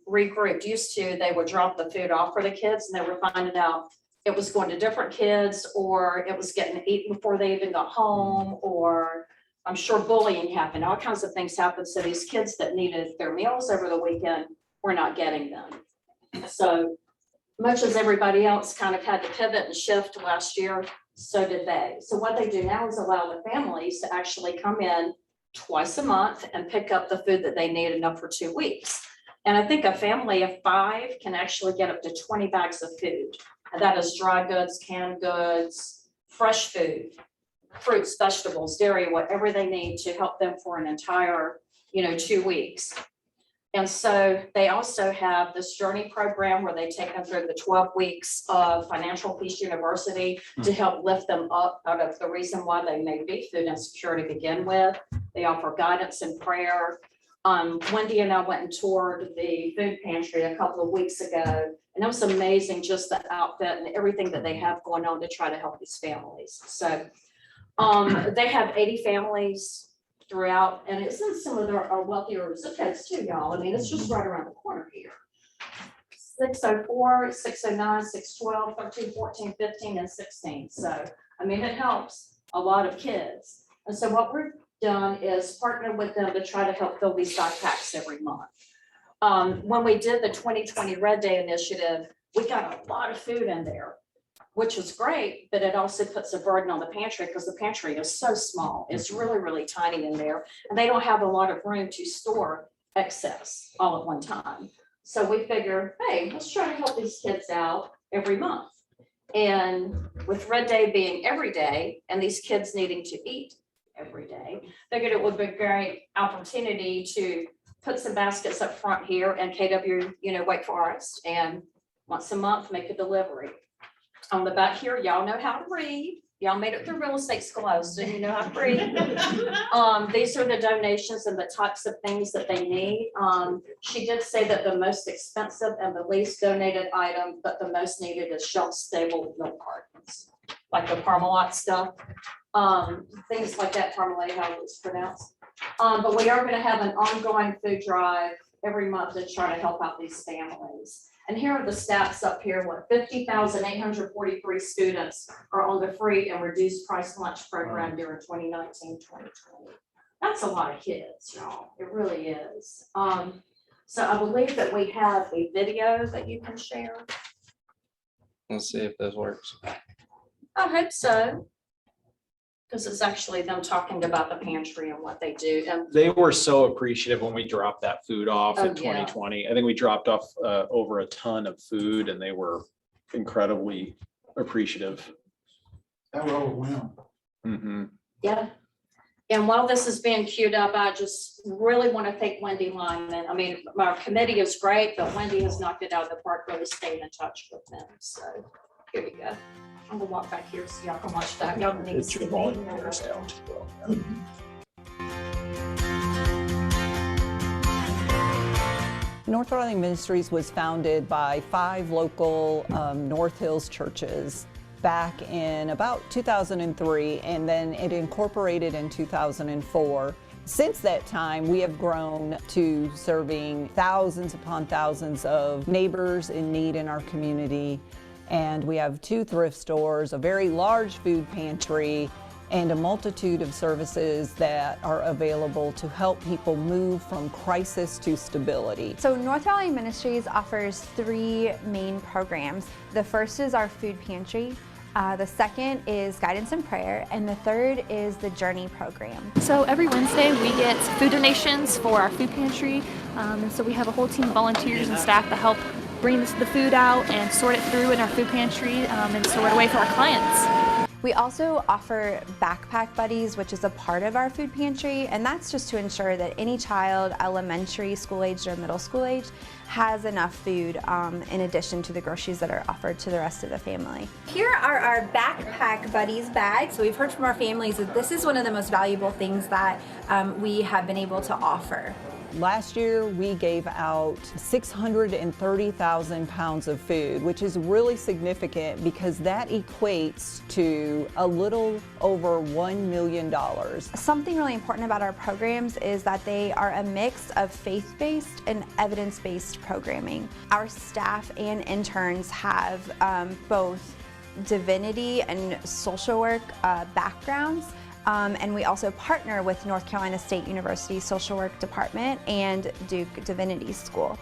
regrouped. Used to, they would drop the food off for the kids, and they were finding out it was going to different kids, or it was getting eaten before they even got home, or I'm sure bullying happened. All kinds of things happened. So these kids that needed their meals over the weekend were not getting them. So much as everybody else kind of had to pivot and shift last year, so did they. So what they do now is allow the families to actually come in twice a month and pick up the food that they need enough for 2 weeks. And I think a family of 5 can actually get up to 20 bags of food. And that is dry goods, canned goods, fresh food, fruits, vegetables, dairy, whatever they need to help them for an entire, 2 weeks. And so they also have this journey program where they take them through the 12 weeks of Financial Peace University to help lift them up out of the reason why they may be food insecure to begin with. They offer guidance and prayer. Wendy and I went and toured the food pantry a couple of weeks ago, and it was amazing, just the outfit and everything that they have going on to try to help these families. So they have 80 families throughout, and it's in some of our wealthier zip codes too, y'all. I mean, it's just right around the corner here. 604, 609, 612, 13, 14, 15, and 16. So, I mean, it helps a lot of kids. And so what we've done is partner with them to try to help fill these backpacks every month. When we did the 2020 Red Day initiative, we got a lot of food in there, which was great, but it also puts a burden on the pantry because the pantry is so small. It's really, really tiny in there, and they don't have a lot of room to store excess all at one time. So we figure, hey, let's try to help these kids out every month. And with Red Day being every day and these kids needing to eat every day, figured it would be a great opportunity to put some baskets up front here in KW, Wake Forest, and once a month make a delivery. On the back here, y'all know how to read. Y'all made it through real estate school, I assume you know how to read. These are the donations and the types of things that they need. She did say that the most expensive and the least donated item, but the most needed is shelf-stable milk cartons, like the Parmalat stuff. Things like that, Parmalat, how it's pronounced. But we are gonna have an ongoing food drive every month to try to help out these families. And here are the stats up here, 50,843 students are on the free and reduced price lunch program during 2019-2020. That's a lot of kids, y'all. It really is. So I believe that we have a video that you can share. Let's see if this works. I hope so. Because it's actually them talking about the pantry and what they do. And They were so appreciative when we dropped that food off Oh, in yeah. 2020. I think we dropped off over a ton of food and they were incredibly appreciative. That were overwhelmed. Mhm. yeah. And while this is being queued up, I just really want to thank Wendy Lyman. I mean, our committee is great, but Wendy has knocked it out of the park, really staying in touch with them. So here we go. I'm gonna walk back here so y'all can watch that. Y'all need to It's see your me. volume goes down as well. North Raleigh Ministries was founded by 5 local North Hills churches back in about 2003, and then it incorporated in 2004. Since that time, we have grown to serving thousands upon thousands of neighbors in need in our community. And we have 2 thrift stores, a very large food pantry, and a multitude of services that are available to help people move from crisis to stability. So North Raleigh Ministries offers 3 main programs. The first is our food pantry. The second is guidance and prayer, and the third is the Journey program. So every Wednesday we get food donations for our food pantry, and so we have a whole team of volunteers and staff that help bring the food out and sort it through in our food pantry and store it away for our clients. We also offer backpack buddies, which is a part of our food pantry, and that's just to ensure that any child, elementary school age or middle school age, has enough food in addition to the groceries that are offered to the rest of the family. Here are our backpack buddies bags. So we've heard from our families that this is one of the most valuable things that we have been able to offer. Last year, we gave out 630,000 pounds of food, which is really significant because that equates to a little over $1 million. Something really important about our programs is that they are a mix of faith-based and evidence-based programming. Our staff and interns have both divinity and social work backgrounds. And we also partner with North Carolina State University Social Work Department and Duke Divinity School.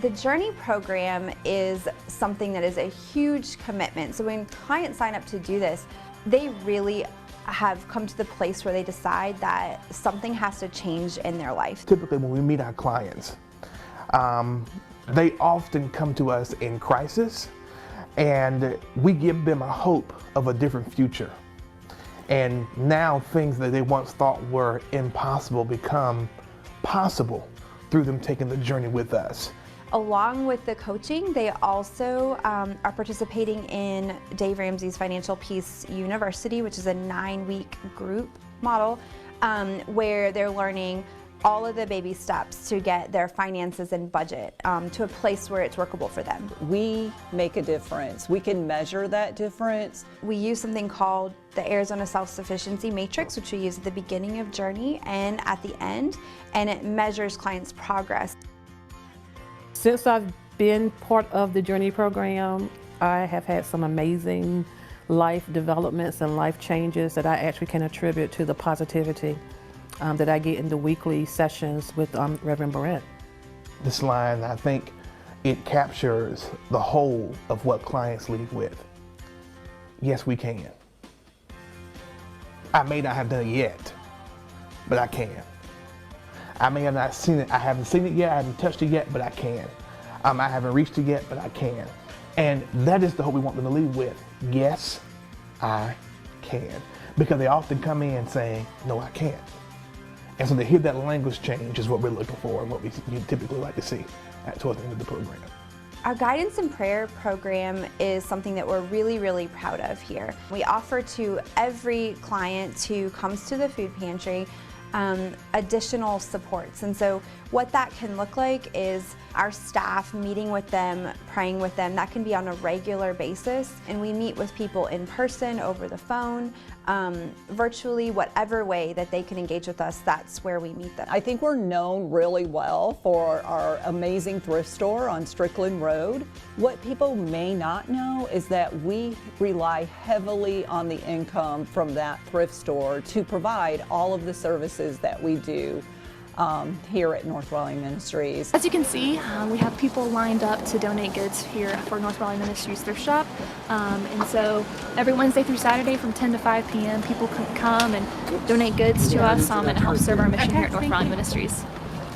The Journey program is something that is a huge commitment. So when clients sign up to do this, they really have come to the place where they decide that something has to change in their life. Typically when we meet our clients, they often come to us in crisis, and we give them a hope of a different future. And now things that they once thought were impossible become possible through them taking the journey with us. Along with the coaching, they also are participating in Dave Ramsey's Financial Peace University, which is a 9-week group model where they're learning all of the baby steps to get their finances and budget to a place where it's workable for them. We make a difference. We can measure that difference. We use something called the Arizona Self-Sufficiency Matrix, which we use at the beginning of Journey and at the end, and it measures clients' progress. Since I've been part of the Journey program, I have had some amazing life developments and life changes that I actually can attribute to the positivity that I get in the weekly sessions with Reverend Barrett. This line, I think it captures the whole of what clients leave with. Yes, we can. I may not have done it yet, but I can. I may have not seen it. I haven't seen it yet. I haven't touched it yet, but I can. I haven't reached it yet, but I can. And that is the hope we want them to leave with. Yes, I can. Because they often come in saying, no, I can't. And so to hear that language change is what we're looking for and what we typically like to see towards the end of the program. Our guidance and prayer program is something that we're really proud of here. We offer to every client who comes to the food pantry additional supports. And so what that can look like is our staff meeting with them, praying with them. That can be on a regular basis. And we meet with people in person, over the phone, virtually, whatever way that they can engage with us, that's where we meet them. I think we're known really well for our amazing thrift store on Strickland Road. What people may not know is that we rely heavily on the income from that thrift store to provide all of the services that we do here at North Raleigh Ministries. As you can see, we have people lined up to donate goods here for North Raleigh Ministries thrift shop. And so every Wednesday through Saturday from 10 to 5 p.m. people can come and donate goods to us and it helps serve our mission here at North Raleigh Ministries.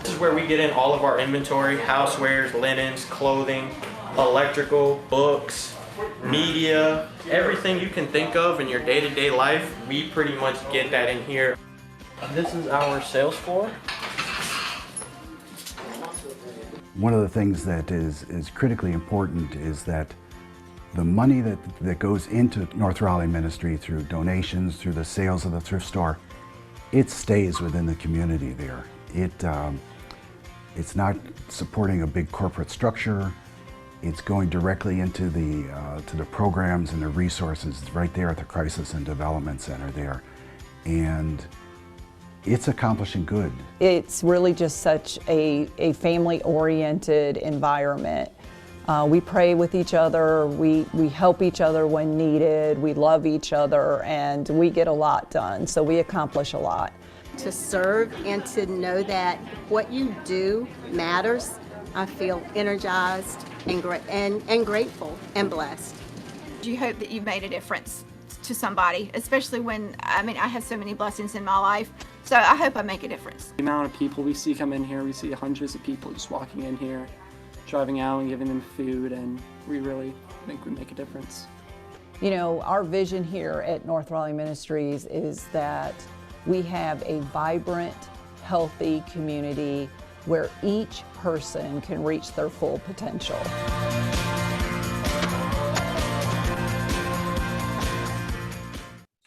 This is where we get in all of our inventory, housewares, linens, clothing, electrical, books, media, everything you can think of in your day-to-day life, we pretty much get that in here. This is our sales floor. One of the things that is critically important is that the money that goes into North Raleigh Ministry through donations, through the sales of the thrift store, it stays within the community there. It's not supporting a big corporate structure. It's going directly into the programs and the resources right there at the Crisis and Development Center there. And it's accomplishing good. It's really just such a family-oriented environment. We pray with each other, we help each other when needed, we love each other, and we get a lot done, so we accomplish a lot. To serve and to know that what you do matters, I feel energized and grateful and blessed. You hope that you've made a difference to somebody, especially when, I have so many blessings in my life, so I hope I make a difference. The amount of people we see come in here, we see hundreds of people just walking in here, driving out and giving them food, and we really think we make a difference. You know, our vision here at North Raleigh Ministries is that we have a vibrant, healthy community where each person can reach their full potential.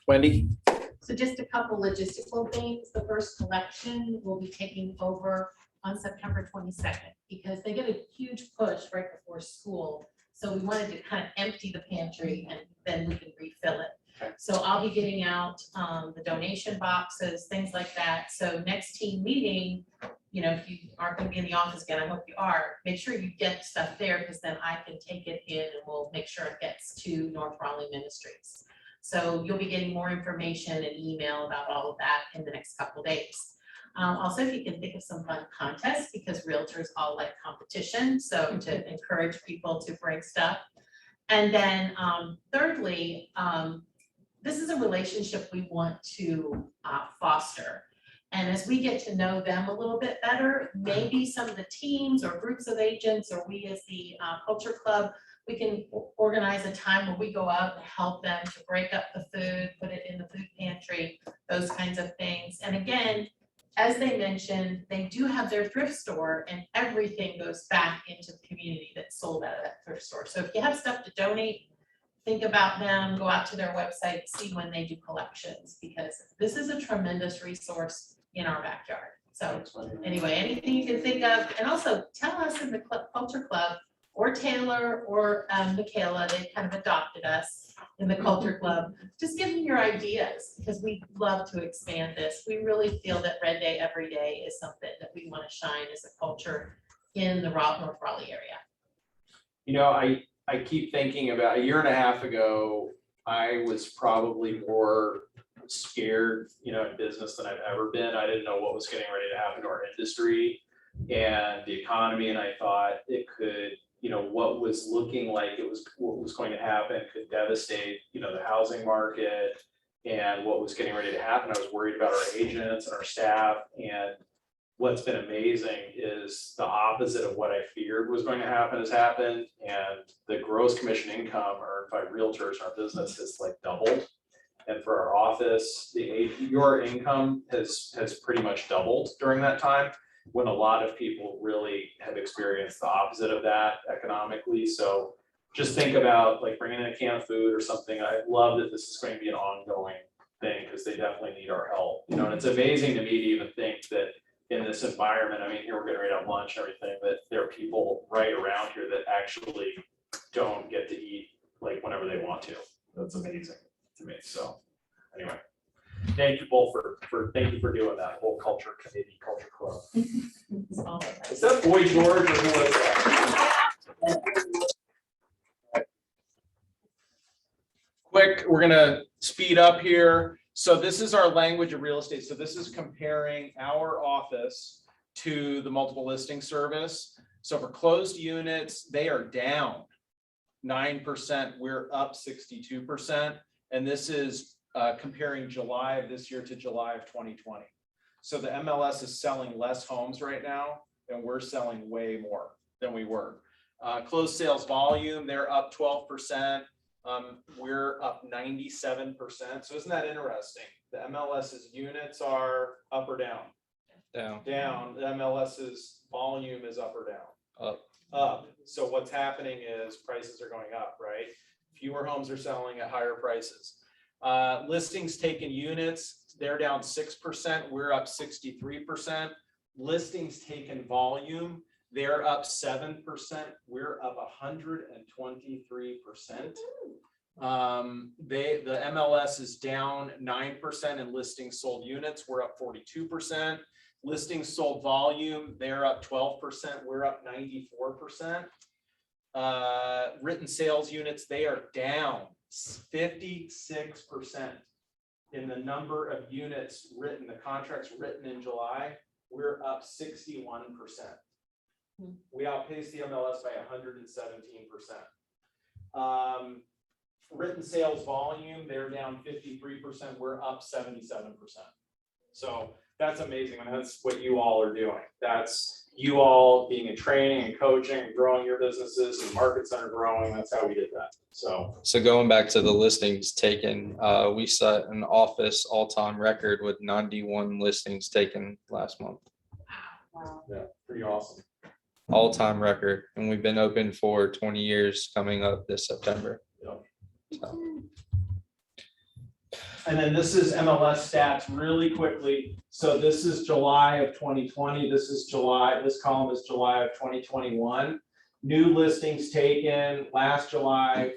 Wendy? So just a couple logistical things. The first collection will be taking over on September 22nd because they get a huge push right before school. So we wanted to kind of empty the pantry and then we can refill it. So I'll be getting out the donation boxes, things like that. So next team meeting, you know, if you aren't going to be in the office again, I hope you are, make sure you get stuff there because then I can take it in and we'll make sure it gets to North Raleigh Ministries. So you'll be getting more information and email about all of that in the next couple of days. Also, if you can think of some fun contests, because realtors all like competition, so to encourage people to bring stuff. And then thirdly, this is a relationship we want to foster. And as we get to know them a little bit better, maybe some of the teams or groups of agents or we as the Culture Club, we can organize a time where we go out and help them to break up the food, put it in the food pantry, those kinds of things. And again, as they mentioned, they do have their thrift store and everything goes back into the community that's sold out of that thrift store. So if you have stuff to donate, think about them, go out to their website, see when they do collections, because this is a tremendous resource in our backyard. So anyway, anything you can think of, and also tell us in the Culture Club, or Taylor or Michaela, they kind of adopted us in the Culture Club. Just give them your ideas because we love to expand this. We really feel that Red Day Every Day is something that we want to shine as a culture in the North Raleigh area. You know, I keep thinking about a year and a half ago, I was probably more scared, you know, in business than I've ever been. I didn't know what was getting ready to happen to our industry and the economy. And I thought it could, you know, what was looking like what was going to happen could devastate, you know, the housing market and what was getting ready to happen. I was worried about our agents and our staff. And what's been amazing is the opposite of what I feared was going to happen has happened. And the gross commission income earned by realtors in our business has like doubled. And for our office, your income has pretty much doubled during that time. when a lot of people really have experienced the opposite of that economically. So just think about like bringing in a can of food or something. I love that this is going to be an ongoing thing because they definitely need our help, you know, and it's amazing to me to even think that in this environment, I mean, here we're getting ready to have lunch and everything, that there are people right around here that actually don't get to eat like whenever they want to. That's amazing to me. So anyway, thank you both thank you for doing that whole culture committee, culture club. Is that Boy George or who was that? Quick, we're gonna speed up here. So this is our language of real estate. So this is comparing our office to the multiple listing service. So for closed units, they are down 9%. We're up 62%. And this is comparing July of this year to July of 2020. So the MLS is selling less homes right now, and we're selling way more than we were. Closed sales volume, they're up 12%. We're up 97%. So isn't that interesting? The MLS's units are up or down? Down. Down. The MLS's volume is up or down? Up. Up. So what's happening is prices are going up, right? Fewer homes are selling at higher prices. Listings taken units, they're down 6%. We're up 63%. Listings taken volume, they're up 7%. We're up 123%. The MLS is down 9% in listings sold units. We're up 42%. Listings sold volume, they're up 12%. We're up 94%. Written sales units, they are down 56% in the number of units written, the contracts written in July. We're up 61%. We outpaced the MLS by 117%. Written sales volume, they're down 53%. We're up 77%. So that's amazing. And that's what you all are doing. That's you all being in training and coaching and growing your businesses and markets that are growing. That's how we did that. So going back to the listings taken, we set an office all-time record with 91 listings taken last month. Wow. Yeah, pretty awesome. All-time record, and we've been open for 20 years coming up this September. Yep. So. And then this is MLS stats really quickly. So this is July of 2020. This is July. This column is July of 2021. New listings taken last July,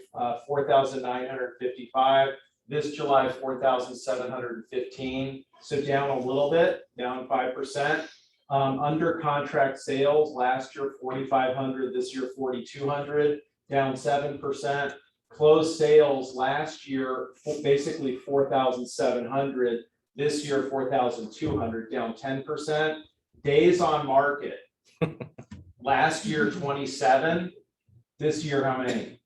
4,955. This July, 4,715. So down a little bit, down 5%. Under contract sales last year, 4,500. This year, 4,200. Down 7%. Closed sales last year, basically 4,700. This year, 4,200, down 10%. Days on market. Last year, 27. This year, how many?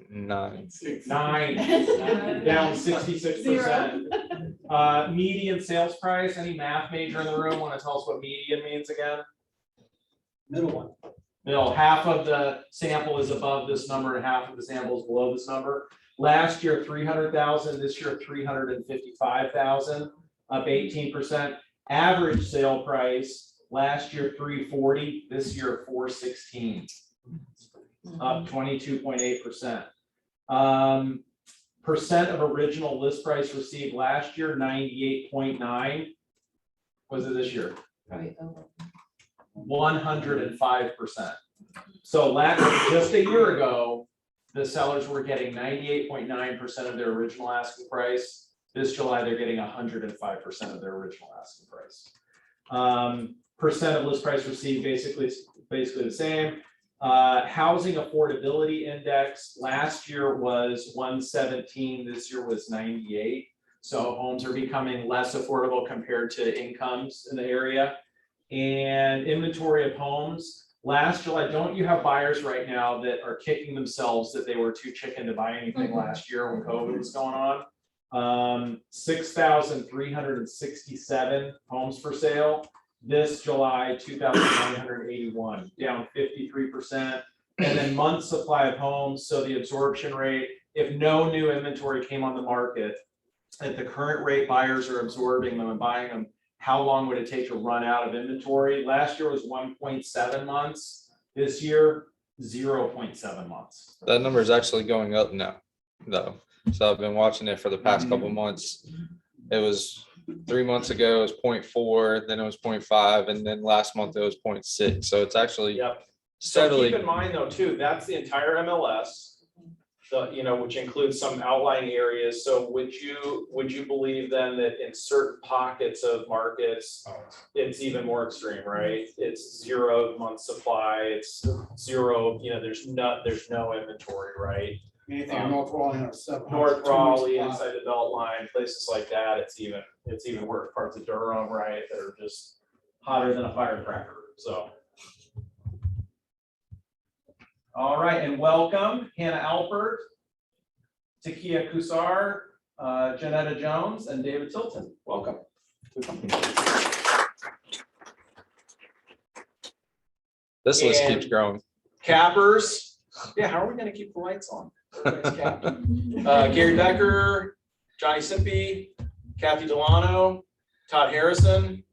9. 9. Down 66%. Median sales price. Any math major in the room want to tell us what median means again? Middle one. Middle, half of the sample is above this number and half of the sample is below this number. Last year, 300,000, this year, 355,000, up 18%. Average sale price, last year, 340, this year, 416, up 22.8%. Percent of original list price received last year, 98.9. Was it this year? Probably over. 105%. So just a year ago, the sellers were getting 98.9% of their original asking price. This July, they're getting 105% of their original asking price. Percent of list price received, basically the same. Housing affordability index last year was 117. This year was 98. So homes are becoming less affordable compared to incomes in the area. And inventory of homes. Last July, don't you have buyers right now that are kicking themselves that they were too chicken to buy anything last year when COVID was going on? 6,367 homes for sale. This July, 2,981, down 53%. And then month supply of homes, so the absorption rate, if no new inventory came on the market, at the current rate buyers are absorbing them and buying them, how long would it take to run out of inventory? Last year was 1.7 months. This year, 0.7 months. That number is actually going up now, though. So I've been watching it for the past couple months. It was 3 months ago, it was 0.4, then it was 0.5, and then last month it was 0.6. So it's actually Yep. So steadily. keep in mind though, too, that's the entire MLS. Which includes some outlying areas. So would you believe then that in certain pockets of markets, it's even more extreme, right? It's 0 month supply, it's 0, there's no inventory, right? Anything in North Raleigh or North Raleigh, inside the belt line, places like that, it's even worse. Parts of Durham, right, that are just hotter than a firecracker, so. All right, and welcome Hannah Alpert, Takia Kusar, Janetta Jones, and David Tilton. Welcome. This list keeps growing. Cappers. Yeah, how are we gonna keep the lights on? Gary Becker, Johnny Simpy, Kathy Delano, Todd Harrison,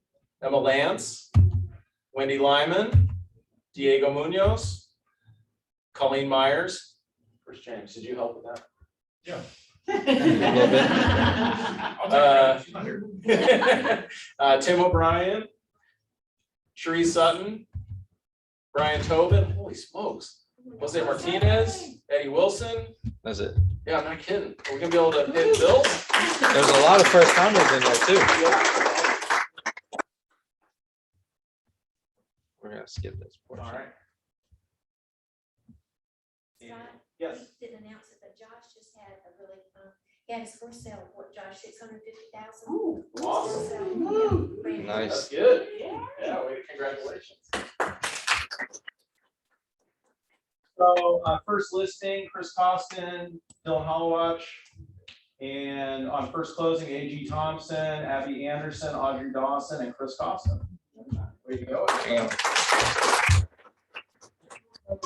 Emma Lance, Wendy Lyman, Diego Munoz, Colleen Myers. Where's James? Did you help with that? Yeah. Tim O'Brien, Sheree Sutton, Brian Tobin. Holy smokes. Jose Martinez, Eddie Wilson. That's it. Yeah, I'm not kidding. Are we gonna be able to pay the bills? There's a lot of first timers in there too. We're gonna skip this portion. All right. Yes. Didn't announce it, but Josh just had a really, he had his first sale of what, Josh, 650,000. Ooh, awesome. Yeah, Nice. That's good. Yeah, congratulations. So first listing, Chris Costin, Dylan Hollowatch, and on first closing, A.G. Thompson, Abby Anderson, Audrey Dawson, and Chris Costin. Way to go.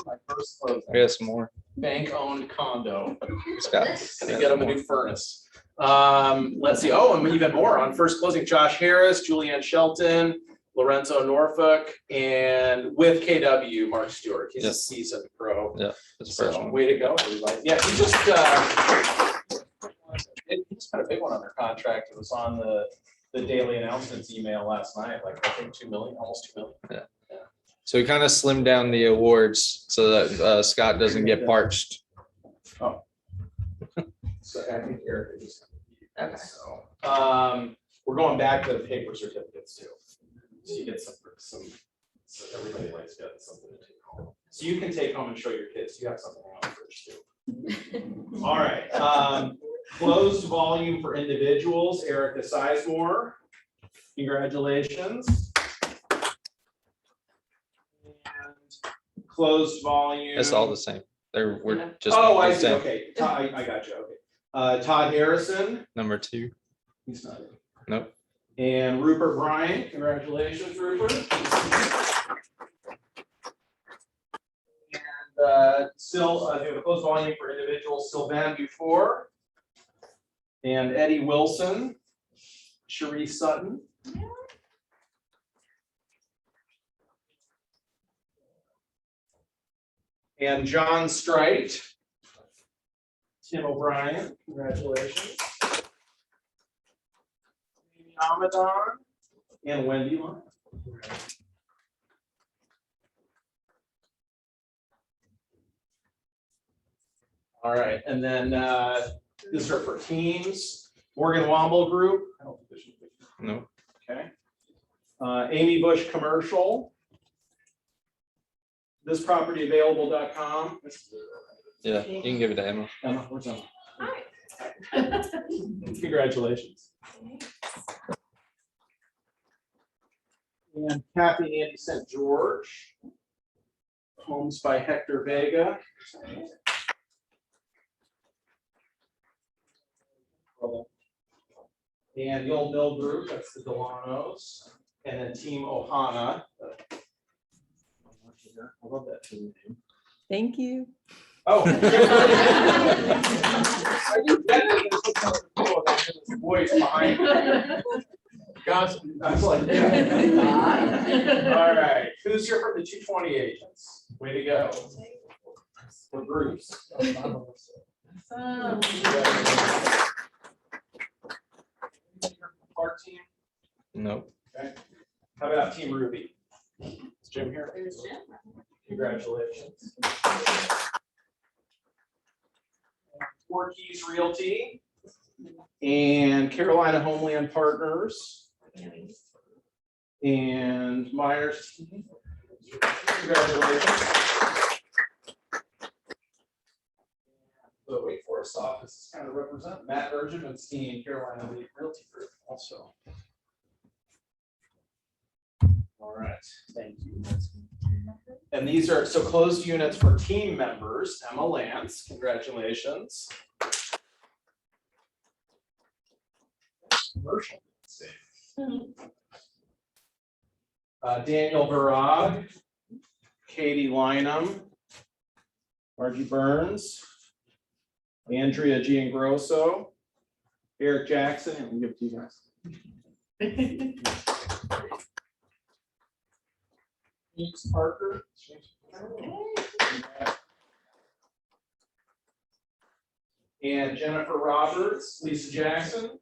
My first closing. We got some more. Bank-owned condo. Scott. Gonna get them a new furnace. Let's see. Oh, and even more on first closing, Josh Harris, Julianne Shelton, Lorenzo Norfolk, and with KW, Mark Stewart. He's a seasoned pro. Yeah, that's the So, first one. way to go, everybody. Yeah, he just put a big one on their contract. It was on the daily announcements email last night, like I think 2 million, almost 2 million. Yeah. So we kind of slimmed down the awards so that Scott doesn't get parched. Oh. So I think Eric is. Okay. So, we're going back to the paper certificates too. So you get some, so everybody likes getting something to take home. So you can take home and show your kids, you have something on the fridge too. All right, closed volume for individuals, Erica Sizemore. Congratulations. And closed volume. It's all the same. We're just. Oh, I the see, same. okay, I got you, okay. Todd Harrison. Number 2. He's not in. Nope. And Rupert Bryant, congratulations, Rupert. And still, the closed volume for individuals, Sylvain Dufour. And Eddie Wilson, Sheree Sutton. And John Strite. Tim O'Brien, congratulations. Amy Amadon and Wendy Lyon. All right, and then these are for teams. Morgan Womble Group. I don't think this should be. No. Okay. Amy Bush Commercial. Thispropertyavailable.com. Yeah, you can give it to Emma. Emma, where's Emma? Congratulations. And Kathy and Andy St. George. Homes by Hector Vega. And the Old Mill Group, that's the Delanos. And then Team Ohana. I love that team name. Thank you. Oh. I do get it. There's voice behind it. Guys, that's like, yeah. All right, who's here for the 220 agents? Way to go. For groups. Our team. Nope. Okay. How about Team Ruby? Is Jim here? Congratulations. Four Keys Realty and Carolina Homeland Partners and Myers. Congratulations. The Wake Forest office is kind of represent Matt Ergeman's team, Carolina Realty Group also. All right, thank you. And these are so closed units for team members. Emma Lance, congratulations. Commercial. Daniel Barag, Katie Lynham, Margie Burns, Andrea Giangrosso, Eric Jackson, and we'll give it to you guys. James Parker. And Jennifer Roberts, Lisa Jackson.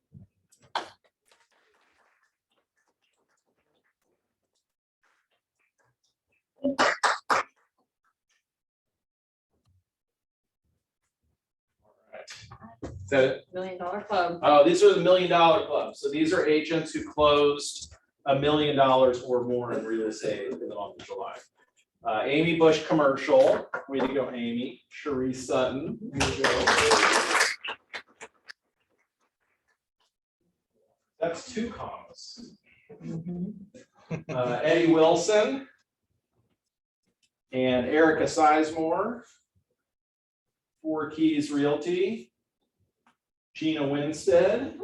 Is that it? $1 Million Club. Oh, these are the $1 Million Club. So these are agents who closed $1 million or more in real estate in the month of July. Amy Bush Commercial, way to go, Amy. Cherise Sutton. That's 2 commas. Eddie Wilson and Erica Sizemore. Four Keys Realty. Gina Winstead.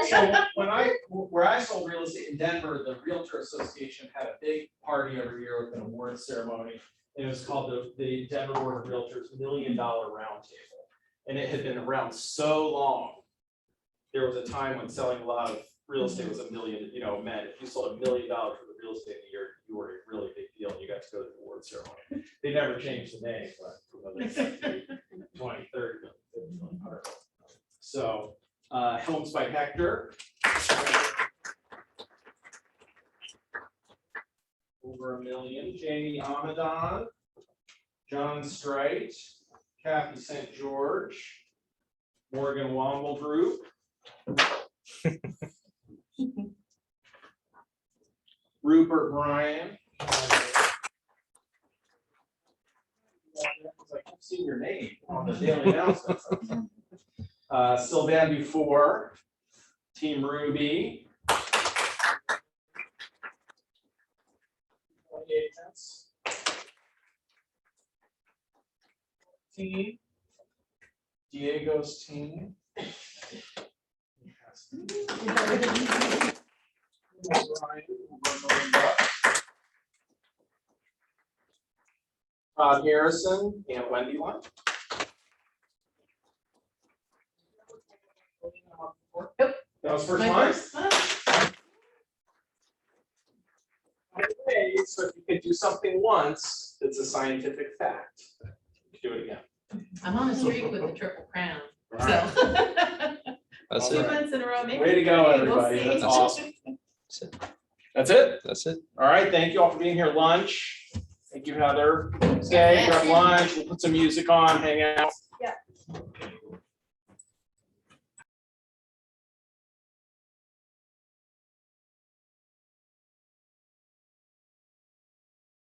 So where I sold real estate in Denver, the Realtor Association had a big party every year with an awards ceremony. And it was called the Denver Board of Realtors $1 Million Roundtable. And it had been around so long. There was a time when selling a lot of real estate was $1 million, meant if you sold $1 million for the real estate in a year, you were a really big deal and you got to go to the awards ceremony. They never changed the name, but for another 20, 30, 50 million. So Homes by Hector. Over $1 million. Jamie Amadon, John Strite, Kathy St. George, Morgan Womble Group. Rupert Bryan. I've seen your name on the daily announcements. Sylvain Dufour, Team Ruby. Agents. Team. Diego's team. Todd Harrison and Wendy Lund. That was first line. Okay, so if you could do something once, it's a scientific fact. Do it again. I'm on a streak with the Triple Crown, so. That's 2 it. months in a row, maybe Way to go, 3, we'll everybody. see. That's awesome. That's it? That's it. All right, thank you all for being here. Lunch. Thank you, Heather. Stay, grab lunch, we'll put some music on, hang out. Yeah.